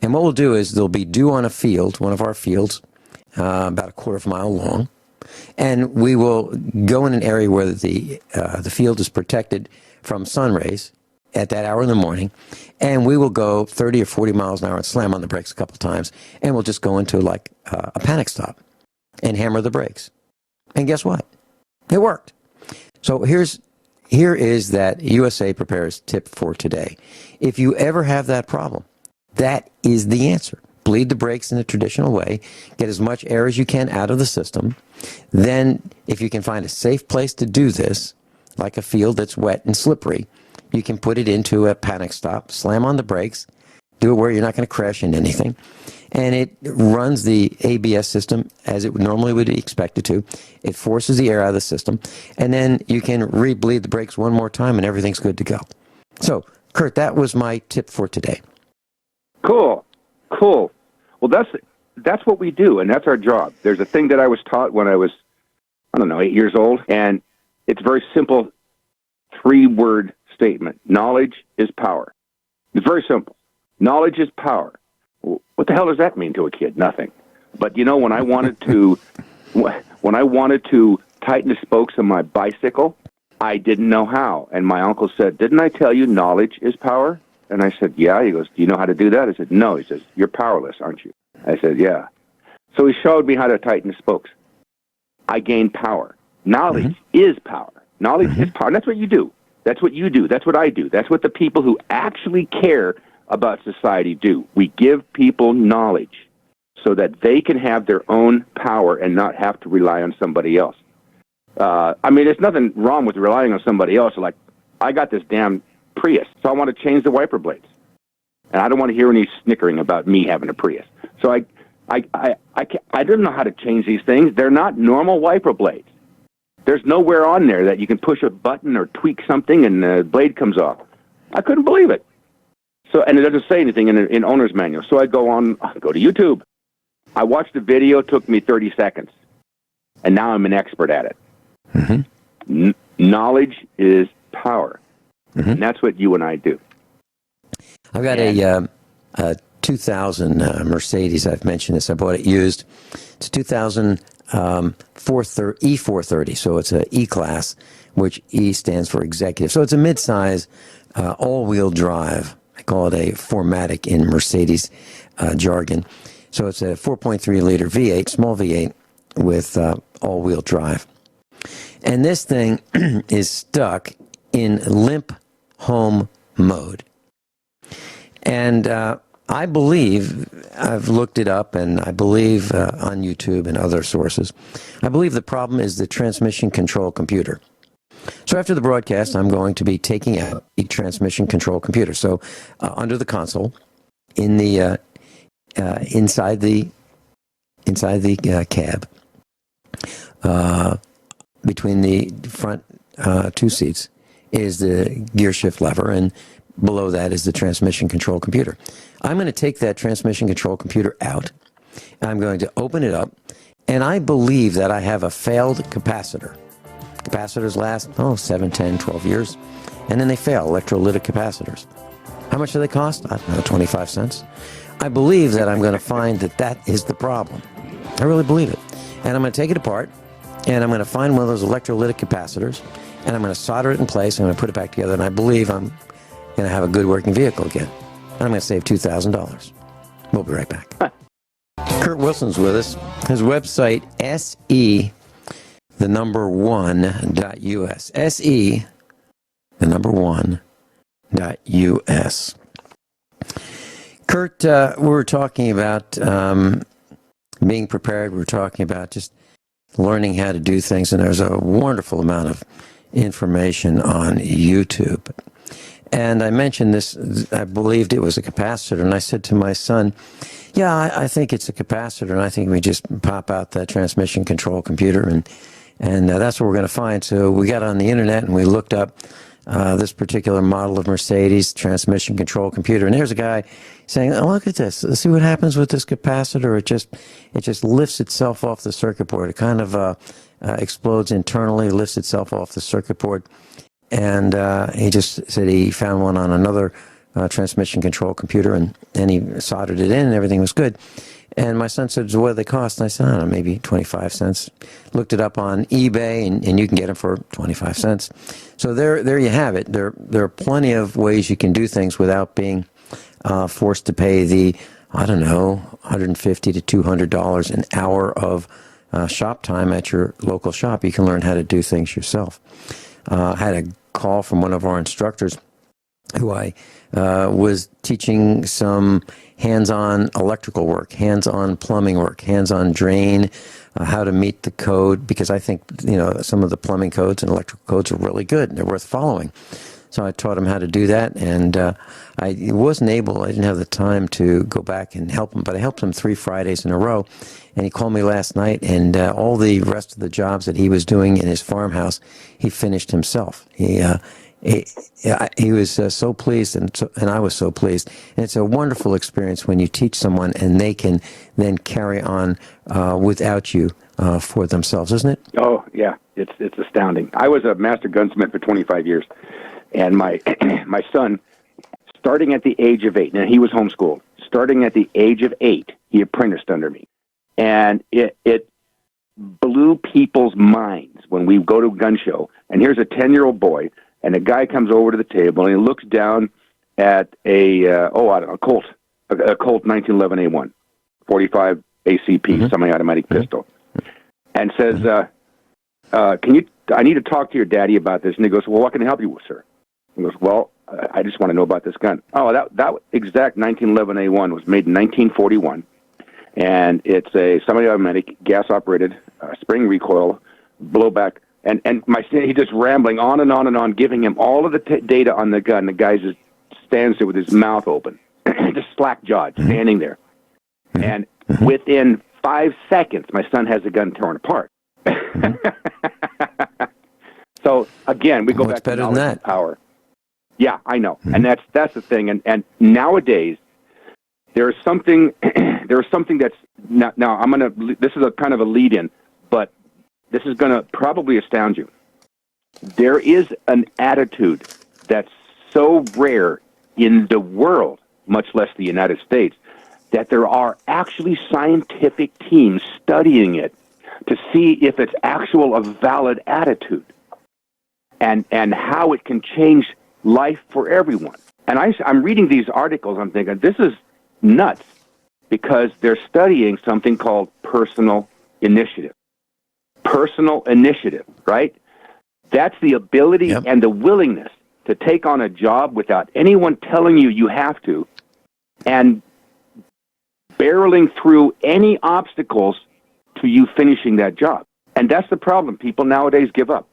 And what we'll do is there'll be dew on a field, one of our fields, about a quarter of a mile long, and we will go in an area where the field is protected from sun rays at that hour in the morning, and we will go 30 or 40 miles an hour and slam on the brakes a couple of times, and we'll just go into like a panic stop and hammer the brakes. And guess what? It worked. So here is that USA Prepares tip for today. If you ever have that problem, that is the answer. Bleed the brakes in the traditional way. Get as much air as you can out of the system. Then, if you can find a safe place to do this, like a field that's wet and slippery, you can put it into a panic stop, slam on the brakes, do it where you're not going to crash into anything, and it runs the ABS system as it normally would be expected to. It forces the air out of the system, and then you can re-bleed the brakes one more time, and everything's good to go. So, Kurt, that was my tip for today. Cool. Well, that's what we do, and that's our job. There's a thing that I was taught when I was, 8 years old, and it's a very simple 3-word statement. Knowledge is power. It's very simple. Knowledge is power. What the hell does that mean to a kid? Nothing. But when I wanted to, tighten the spokes on my bicycle, I didn't know how. And my uncle said, "Didn't I tell you knowledge is power?" And I said, "Yeah." He goes, "Do you know how to do that?" I said, "No." He says, "You're powerless, aren't you?" I said, "Yeah." So he showed me how to tighten the spokes. I gained power. Knowledge is power. Knowledge is power. And that's what you do. That's what you do. That's what I do. That's what the people who actually care about society do. We give people knowledge so that they can have their own power and not have to rely on somebody else. I mean, there's nothing wrong with relying on somebody else. Like, I got this damn Prius, so I want to change the wiper blades. And I don't want to hear any snickering about me having a Prius. So I don't know how to change these things. They're not normal wiper blades. There's nowhere on there that you can push a button or tweak something and the blade comes off. I couldn't believe it. So, and it doesn't say anything in owner's manual. So I go to YouTube. I watched the video, took me 30 seconds. And now I'm an expert at it. Mm-hmm. Knowledge is power. Mm-hmm. And that's what you and I do. I've got a 2000 Mercedes. I've mentioned this. I bought it used. It's a 2000 E430. So it's an E-Class, which E stands for executive. So it's a mid-size all-wheel drive. I call it a 4MATIC in Mercedes jargon. So it's a 4.3-liter V8, small V8, with all-wheel drive. And this thing is stuck in limp home mode. And I believe, I've looked it up, and I believe on YouTube and other sources, I believe the problem is the transmission control computer. So after the broadcast, I'm going to be taking out the transmission control computer. So under the console, in the inside the cab, between the front two seats, is the gear shift lever, and below that is the transmission control computer. I'm going to take that transmission control computer out. I'm going to open it up, and I believe that I have a failed capacitor. Capacitors last, 7, 10, 12 years, and then they fail, electrolytic capacitors. How much do they cost? I don't know, 25 cents. I believe that I'm going to find that is the problem. I really believe it. And I'm going to take it apart, and I'm going to find one of those electrolytic capacitors, and I'm going to solder it in place, and I'm going to put it back together, and I believe I'm going to have a good working vehicle again. And I'm going to save $2,000. We'll be right back. Kurt Wilson's with us. His website, SE1.us. SE1.us. Kurt, we were talking about being prepared. We were talking about just learning how to do things, and there's a wonderful amount of information on YouTube. And I mentioned this, I believed it was a capacitor, and I said to my son, yeah, I think it's a capacitor, and I think we just pop out that transmission control computer, and that's what we're going to find. So we got on the internet, and we looked up this particular model of Mercedes transmission control computer, and here's a guy saying, oh, look at this. Let's see what happens with this capacitor. It just lifts itself off the circuit board. It kind of explodes internally, lifts itself off the circuit board. And he just said he found one on another transmission control computer, and he soldered it in, and everything was good. And my son said, so what do they cost? And I said, I don't know, maybe 25 cents. Looked it up on eBay, and you can get them for 25 cents. So there you have it. There are plenty of ways you can do things without being forced to pay the, I don't know, $150 to $200 an hour of shop time at your local shop. You can learn how to do things yourself. I had a call from one of our instructors who I was teaching some hands-on electrical work, hands-on plumbing work, hands-on drain, how to meet the code, because I think, some of the plumbing codes and electrical codes are really good and they're worth following. So I taught him how to do that, and I didn't have the time to go back and help him, but I helped him 3 Fridays in a row, and he called me last night, and all the rest of the jobs that he was doing in his farmhouse, he finished himself. He was so pleased, and I was so pleased. And it's a wonderful experience when you teach someone and they can then carry on without you for themselves, isn't it? Oh, yeah. It's astounding. I was a master gunsmith for 25 years, and my son, starting at the age of 8, now he was homeschooled, starting at the age of 8, he apprenticed under me. And it blew people's minds when we go to a gun show, and here's a 10-year-old boy, and a guy comes over to the table, and he looks down at a Colt 1911A1, 45 ACP, semi-automatic pistol, and says, I need to talk to your daddy about this. And he goes, well, what can I help you with, sir? He goes, well, I just want to know about this gun. Oh, that exact 1911A1 was made in 1941, and it's a semi-automatic, gas-operated, spring recoil, blowback And he's just rambling on and on and on, giving him all of the data on the gun. The guy just stands there with his mouth open, just slack-jawed, standing there. And within 5 seconds, my son has the gun torn apart. So, again, we go back to knowledge and power. Yeah, I know. And that's the thing. And nowadays, there's something that's now I'm going to, this is a kind of a lead-in, but this is going to probably astound you. There is an attitude that's so rare in the world, much less the United States, that there are actually scientific teams studying it to see if it's a valid attitude and how it can change life for everyone. And I'm reading these articles, I'm thinking, this is nuts, because they're studying something called personal initiative. Personal initiative, right? That's the ability and the willingness to take on a job without anyone telling you have to, and barreling through any obstacles to you finishing that job. And that's the problem. People nowadays give up.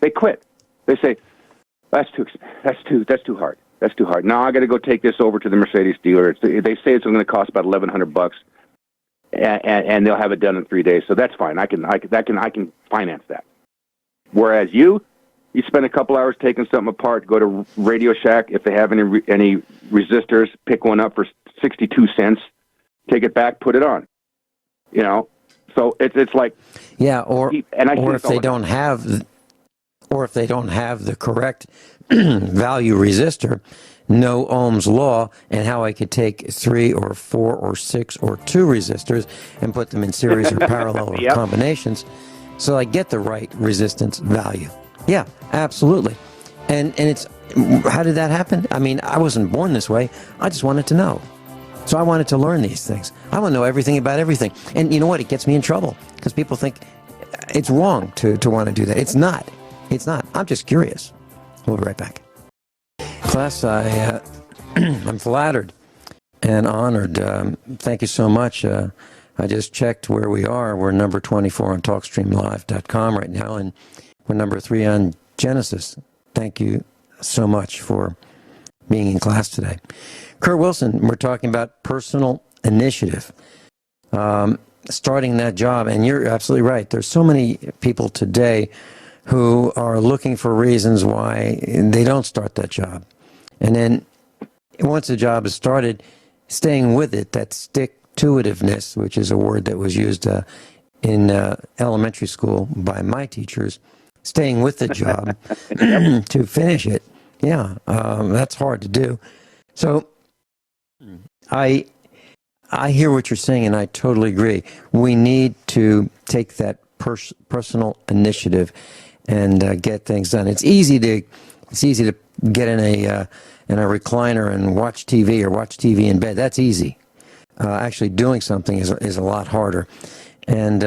They quit. They say, that's too hard. That's too hard. Now I got to go take this over to the Mercedes dealer. They say it's going to cost about $1,100, and they'll have it done in 3 days. So that's fine. I can finance that. Whereas you spend a couple hours taking something apart. Go to Radio Shack, if they have any resistors, pick one up for 62 cents. Take it back, put it on. You know, so it's like or if they don't have the correct value resistor, no Ohm's law, and how I could take 3 or 4 or 6 or 2 resistors and put them in series or parallel or combinations, so I get the right resistance value. Yeah, absolutely. And it's, how did that happen? I mean, I wasn't born this way. I just wanted to know. So I wanted to learn these things. I want to know everything about everything. And you know what? It gets me in trouble because people think it's wrong to want to do that. It's not. It's not. I'm just curious. We'll be right back. Class, I'm flattered and honored. Thank you so much. I just checked where we are. We're number 24 on TalkStreamLive.com right now, and we're number 3 on Genesis. Thank you so much for being in class today. Kurt Wilson, we're talking about personal initiative, starting that job. And you're absolutely right. There's so many people today who are looking for reasons why they don't start that job. And then once the job is started, staying with it, that stick-to-itiveness, which is a word that was used in elementary school by my teachers, staying with the job to finish it. Yeah, that's hard to do. So I hear what you're saying, and I totally agree. We need to take that personal initiative and get things done. It's easy to get in a recliner and watch TV or watch TV in bed. That's easy. Actually, doing something is a lot harder. And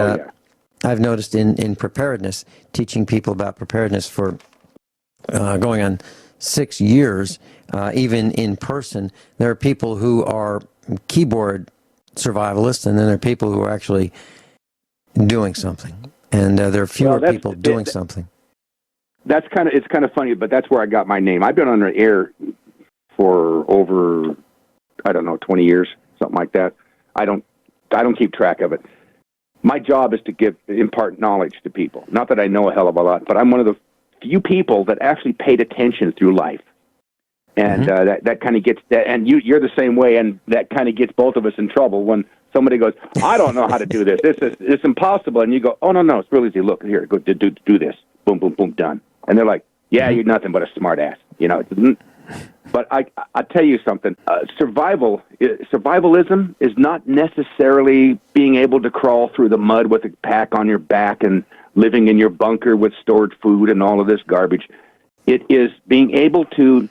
I've noticed in preparedness, teaching people about preparedness for going on 6 years, even in person, there are people who are keyboard survivalists, and then there are people who are actually doing something. And there are fewer people doing something. It's kind of funny, but that's where I got my name. I've been on the air for over, 20 years, something like that. I don't keep track of it. My job is to impart knowledge to people. Not that I know a hell of a lot, but I'm one of the few people that actually paid attention through life. And that kind of gets that, and you're the same way, and that kind of gets both of us in trouble when somebody goes, I don't know how to do this. It's impossible. And you go, oh, no, it's really easy. Look, here, go do this. Boom, boom, boom, done. And they're like, yeah, you're nothing but a smart ass. You know, but I tell you something. Survivalism is not necessarily being able to crawl through the mud with a pack on your back and living in your bunker with stored food and all of this garbage. It is being able to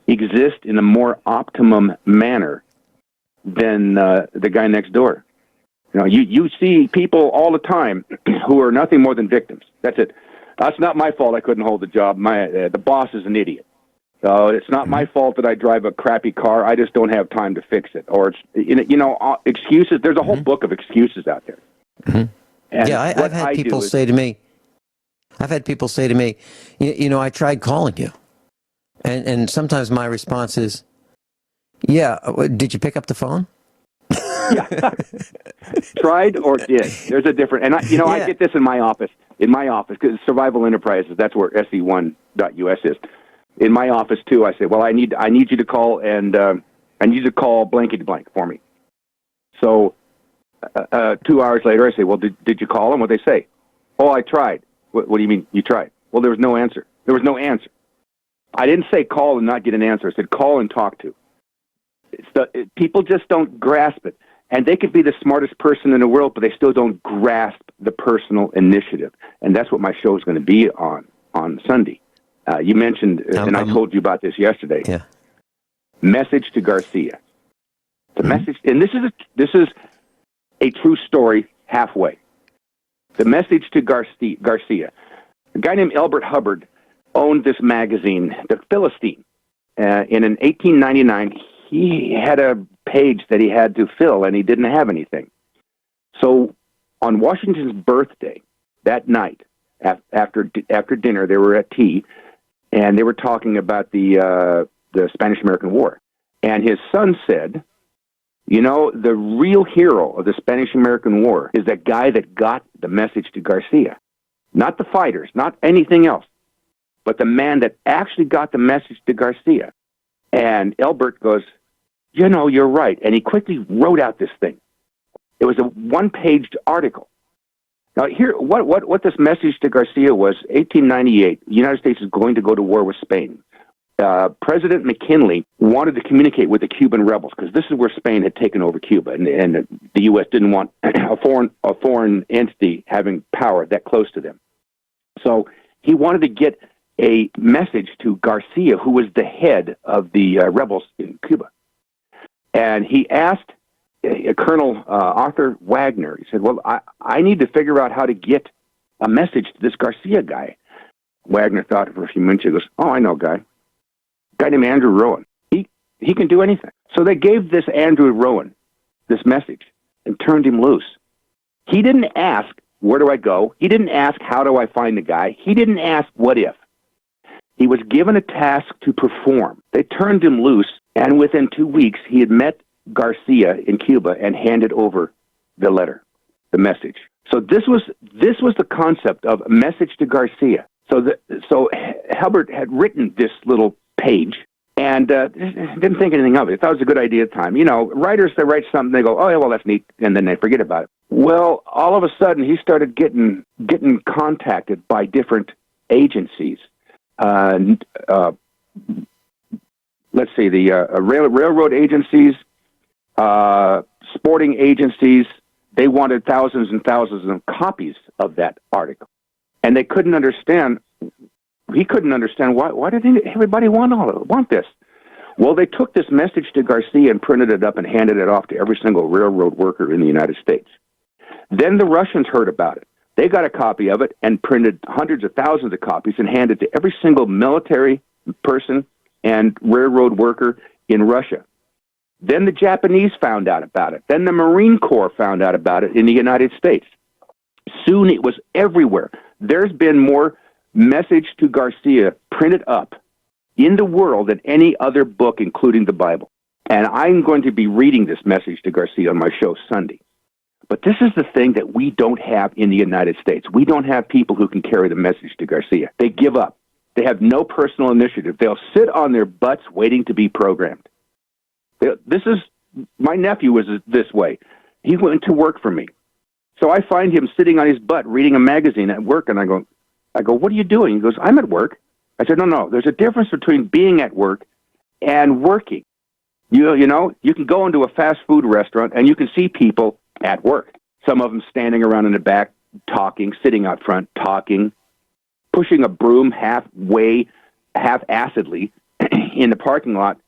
exist in a more optimum manner than the guy next door. You know, you see people all the time who are nothing more than victims. That's it. That's not my fault I couldn't hold the job. The boss is an idiot. It's not my fault that I drive a crappy car. I just don't have time to fix it. Or it's, excuses. There's a whole book of excuses out there. Mm-hmm. Yeah, I've had people say to me, I've had people say to me, you know, I tried calling you. And sometimes my response is, yeah, did you pick up the phone? Yeah. Tried or did. There's a difference. And, I get this in my office. Because Survival Enterprises, that's where se1.us is. In my office, too, I say, well, I need you to call, and I need you to call blankety blank for me. So 2 hours later, I say, well, did you call them? What they say? Oh, I tried. What do you mean you tried? Well, there was no answer. There was no answer. I didn't say call and not get an answer. I said call and talk to. People just don't grasp it. And they could be the smartest person in the world, but they still don't grasp the personal initiative. And that's what my show is going to be on Sunday. You mentioned, and I told you about this yesterday. Yeah. Message to Garcia. The message, and this is a true story halfway. The message to Garcia. A guy named Elbert Hubbard owned this magazine, The Philistine. In 1899, he had a page that he had to fill, and he didn't have anything. So on Washington's birthday, that night, after dinner, they were at tea, and they were talking about the Spanish-American War. And his son said, you know, the real hero of the Spanish-American War is that guy that got the message to Garcia. Not the fighters, not anything else, but the man that actually got the message to Garcia. And Elbert goes, you know, you're right. And he quickly wrote out this thing. It was a one-page article. Now, here, what this message to Garcia was, 1898, the United States is going to go to war with Spain. President McKinley wanted to communicate with the Cuban rebels because this is where Spain had taken over Cuba, and the U.S. didn't want a foreign entity having power that close to them. So he wanted to get a message to Garcia, who was the head of the rebels in Cuba. And he asked Colonel Arthur Wagner, he said, well, I need to figure out how to get a message to this Garcia guy. Wagner thought for a few minutes. He goes, oh, I know a guy named Andrew Rowan. He can do anything. So they gave this Andrew Rowan this message and turned him loose. He didn't ask, where do I go? He didn't ask, how do I find the guy? He didn't ask, what if? He was given a task to perform. They turned him loose, and within 2 weeks, he had met Garcia in Cuba and handed over the letter, the message. So this was the concept of message to Garcia. So Hubbard had written this little page and didn't think anything of it. Thought it was a good idea at the time. You know, writers, they write something, they go, oh, yeah, well, that's neat, and then they forget about it. Well, all of a sudden, he started getting contacted by different agencies. Let's see, the railroad agencies, sporting agencies. They wanted thousands and thousands of copies of that article, and they couldn't understand. He couldn't understand why did everybody want this? Well, they took this message to Garcia and printed it up and handed it off to every single railroad worker in the United States. Then the Russians heard about it. They got a copy of it and printed hundreds of thousands of copies and handed it to every single military person and railroad worker in Russia. Then the Japanese found out about it. Then the Marine Corps found out about it in the United States. Soon it was everywhere. There's been more message to Garcia printed up in the world than any other book, including the Bible. And I'm going to be reading this message to Garcia on my show Sunday. But this is the thing that we don't have in the United States. We don't have people who can carry the message to Garcia. They give up. They have no personal initiative. They'll sit on their butts waiting to be programmed. My nephew was this way. He went to work for me. So I find him sitting on his butt reading a magazine at work, and I go, what are you doing? He goes, I'm at work. I said, no, there's a difference between being at work and working. You know, you can go into a fast food restaurant and you can see people at work. Some of them standing around in the back, talking, sitting out front, talking, pushing a broom half-acidly in the parking lot.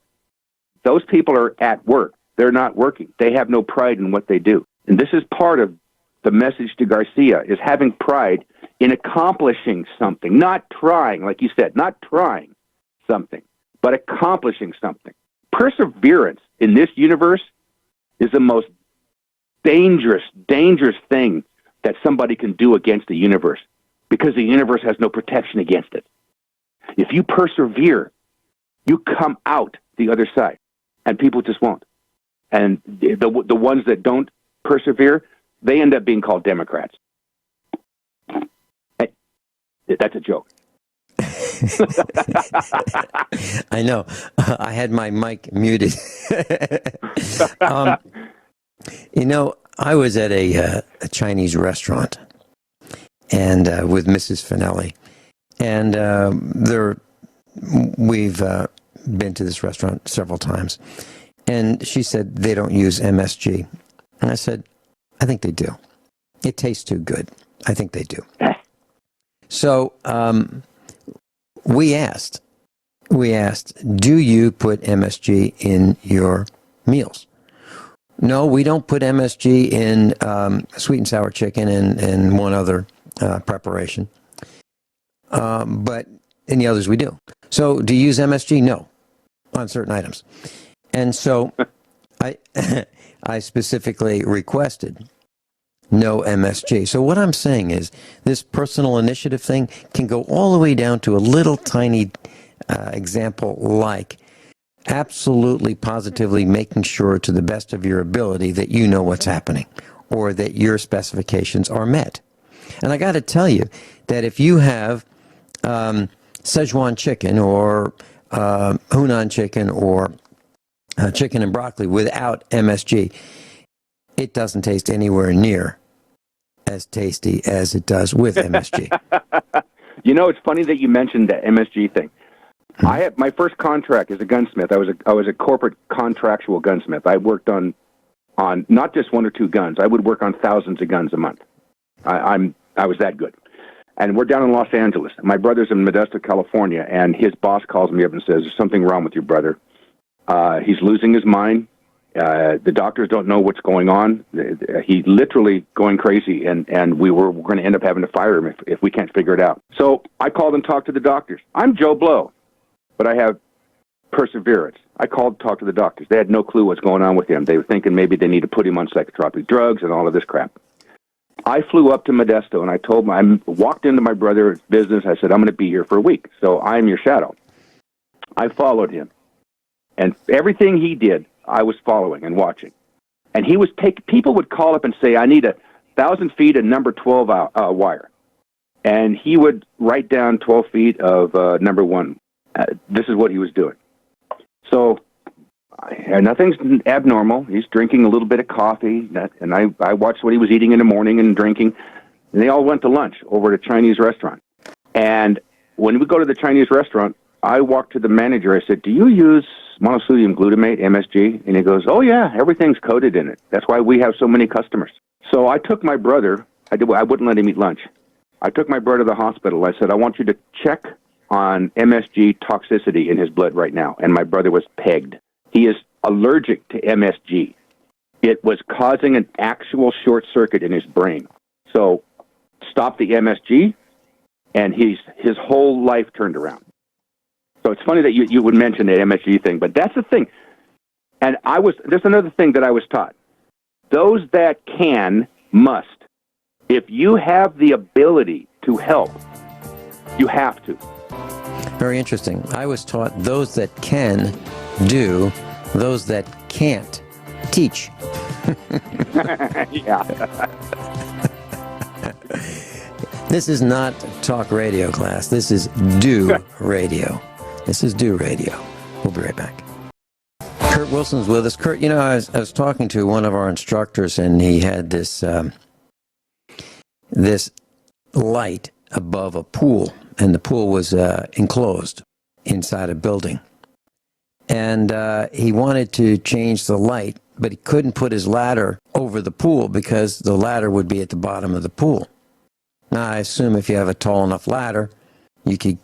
Those people are at work. They're not working. They have no pride in what they do. And this is part of the message to Garcia, is having pride in accomplishing something, not trying, like you said, not trying something, but accomplishing something. Perseverance in this universe is the most dangerous thing that somebody can do against the universe. because the universe has no protection against it. If you persevere, you come out the other side, and people just won't. And the ones that don't persevere, they end up being called Democrats. Hey, that's a joke. I know. I had my mic muted. I was at a Chinese restaurant and with Mrs. Finelli, and we've been to this restaurant several times, and she said they don't use MSG, and I said, I think they do. It tastes too good. I think they do. So we asked, do you put MSG in your meals? No, we don't put MSG in sweet and sour chicken and one other preparation. But in the others we do. So do you use MSG? No, on certain items. And so I specifically requested no MSG. So what I'm saying is this personal initiative thing can go all the way down to a little tiny example like absolutely positively making sure to the best of your ability that you know what's happening or that your specifications are met. And I got to tell you that if you have Szechuan chicken or Hunan chicken or chicken and broccoli without MSG, it doesn't taste anywhere near as tasty as it does with MSG. It's funny that you mentioned that MSG thing. I had my first contract as a gunsmith. I was a corporate contractual gunsmith. I worked on not just one or two guns. I would work on thousands of guns a month. I was that good. And we're down in Los Angeles. My brother's in Modesto, California, and his boss calls me up and says, "There's something wrong with your brother. He's losing his mind. The doctors don't know what's going on. He's literally going crazy, and we're going to end up having to fire him if we can't figure it out." So I called and talked to the doctors. I'm Joe Blow, but I have perseverance. I called and talked to the doctors. They had no clue what's going on with him. They were thinking maybe they need to put him on psychotropic drugs and all of this crap. I flew up to Modesto, and I told him, I walked into my brother's business. I said, "I'm going to be here for a week, so I'm your shadow." I followed him, and everything he did, I was following and watching. And he was people would call up and say, "I need 1,000 feet of number 12 wire." And he would write down 12 feet of number 1. This is what he was doing. So nothing's abnormal. He's drinking a little bit of coffee, and I watched what he was eating in the morning and drinking. And they all went to lunch over at a Chinese restaurant. And when we go to the Chinese restaurant, I walked to the manager. I said, "Do you use monosodium glutamate, MSG?" And he goes, "Oh, yeah, everything's coated in it. That's why we have so many customers." So I took my brother. I wouldn't let him eat lunch. I took my brother to the hospital. I said, "I want you to check on MSG toxicity in his blood right now." And my brother was pegged. He is allergic to MSG. It was causing an actual short circuit in his brain. So stop the MSG, and his whole life turned around. So it's funny that you would mention the MSG thing, but that's the thing. And there's another thing that I was taught. Those that can must. If you have the ability to help, you have to. Very interesting. I was taught those that can do, those that can't teach. Yeah. This is not talk radio class. This is do radio. This is do radio. We'll be right back. Kurt Wilson's with us. Kurt, I was talking to one of our instructors, and he had this this light above a pool, and the pool was enclosed inside a building. And he wanted to change the light, but he couldn't put his ladder over the pool because the ladder would be at the bottom of the pool. Now, I assume if you have a tall enough ladder, you could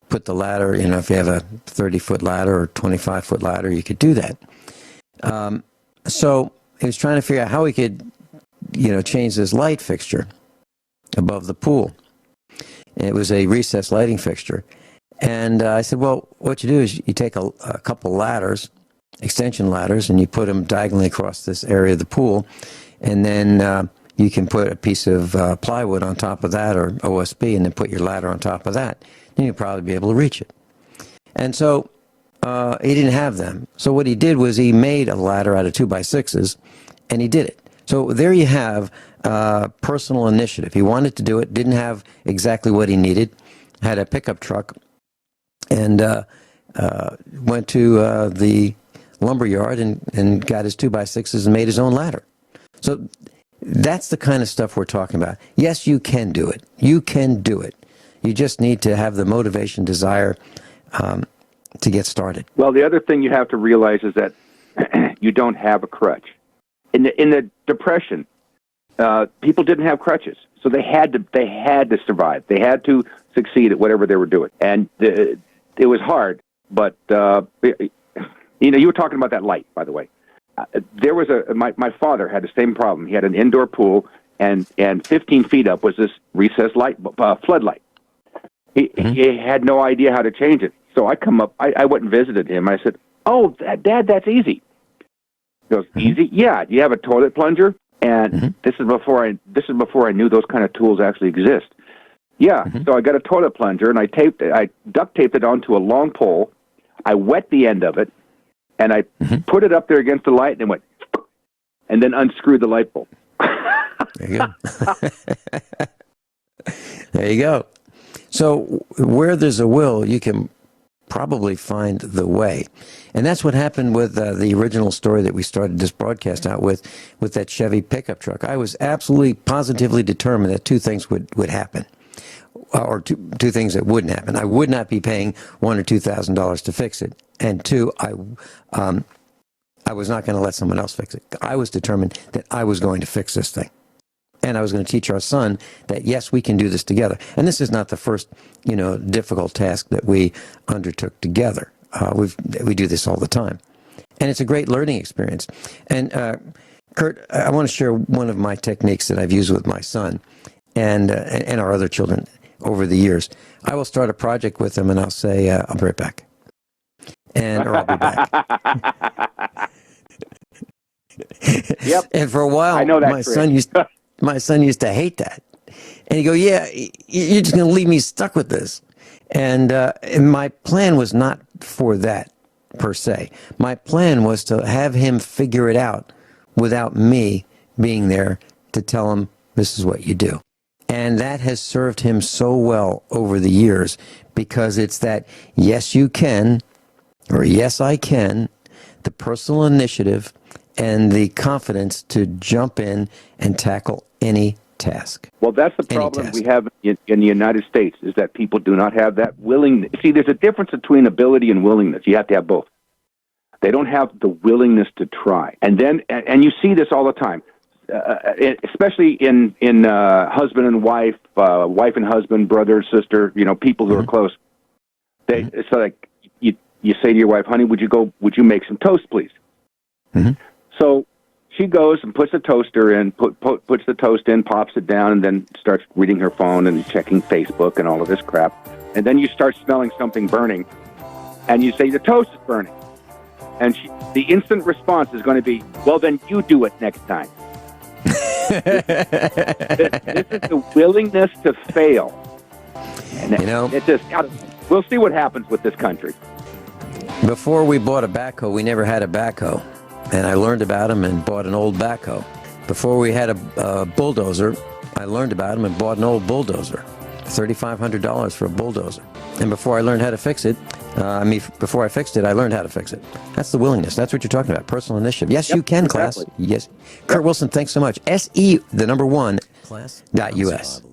put the ladder, if you have a 30-foot ladder or 25-foot ladder, you could do that. So he was trying to figure out how he could, change this light fixture above the pool. It was a recessed lighting fixture. And I said, well, what you do is you take a couple ladders, extension ladders, and you put them diagonally across this area of the pool, and then you can put a piece of plywood on top of that or OSB and then put your ladder on top of that. Then you'll probably be able to reach it. And so he didn't have them. So what he did was he made a ladder out of 2x6s, and he did it. So there you have personal initiative. He wanted to do it, didn't have exactly what he needed, had a pickup truck, and went to the lumber yard and got his 2x6s and made his own ladder. So that's the kind of stuff we're talking about. Yes, you can do it. You can do it. You just need to have the motivation, desire to get started. Well, the other thing you have to realize is that you don't have a crutch. In the Depression, people didn't have crutches, so they had to survive. They had to succeed at whatever they were doing, and it was hard. But you were talking about that light, by the way. There was my father had the same problem. He had an indoor pool, and 15 feet up was this recessed light, floodlight. He had no idea how to change it. So I come up, I went and visited him. I said, "Oh, Dad, that's easy." He goes, "Easy? Yeah. Do you have a toilet plunger?" And this is before I knew those kind of tools actually exist. Yeah. So I got a toilet plunger and I duct taped it onto a long pole. I wet the end of it, and I put it up there against the light, and it went, and then unscrewed the light bulb. There you go. There you go. So where there's a will, you can probably find the way. And that's what happened with the original story that we started this broadcast out with that Chevy pickup truck. I was absolutely positively determined that two things would happen, or two things that wouldn't happen. I would not be paying $1,000 or $2,000 to fix it, and two, I was not going to let someone else fix it. I was determined that I was going to fix this thing. And I was going to teach our son that, yes, we can do this together. And this is not the first, difficult task that we undertook together. We do this all the time. And it's a great learning experience. And, Kurt, I want to share one of my techniques that I've used with my son and our other children over the years. I will start a project with them, and I'll say, "I'll be right back." Or I'll be back. Yep. And for a while, I know that my son used to hate that. And he'd go, "Yeah, you're just going to leave me stuck with this." And my plan was not for that, per se. My plan was to have him figure it out without me being there to tell him, "This is what you do." And that has served him so well over the years, because it's that, yes, you can, or yes, I can, the personal initiative and the confidence to jump in and tackle any task. Well, that's the problem we have in the United States, is that people do not have that willingness. See, there's a difference between ability and willingness. You have to have both. They don't have the willingness to try. And you see this all the time, especially in husband and wife, wife and husband, brother, sister, people who are close. It's like you say to your wife, "Honey, would you make some toast, please?" So she goes and puts the toaster in, puts the toast in, pops it down, and then starts reading her phone and checking Facebook and all of this crap. And then you start smelling something burning, and you say, "The toast is burning." And the instant response is going to be, "Well, then you do it next time." This is the willingness to fail. And we'll see what happens with this country. Before we bought a backhoe, we never had a backhoe. And I learned about them and bought an old backhoe. Before we had a bulldozer, I learned about them and bought an old bulldozer. $3,500 for a bulldozer. And before I learned how to fix it, before I fixed it, I learned how to fix it. That's the willingness. That's what you're talking about. Personal initiative. Yes, you can, exactly. class. Yes. Kurt Wilson, thanks so much. SE, the number one, class.us.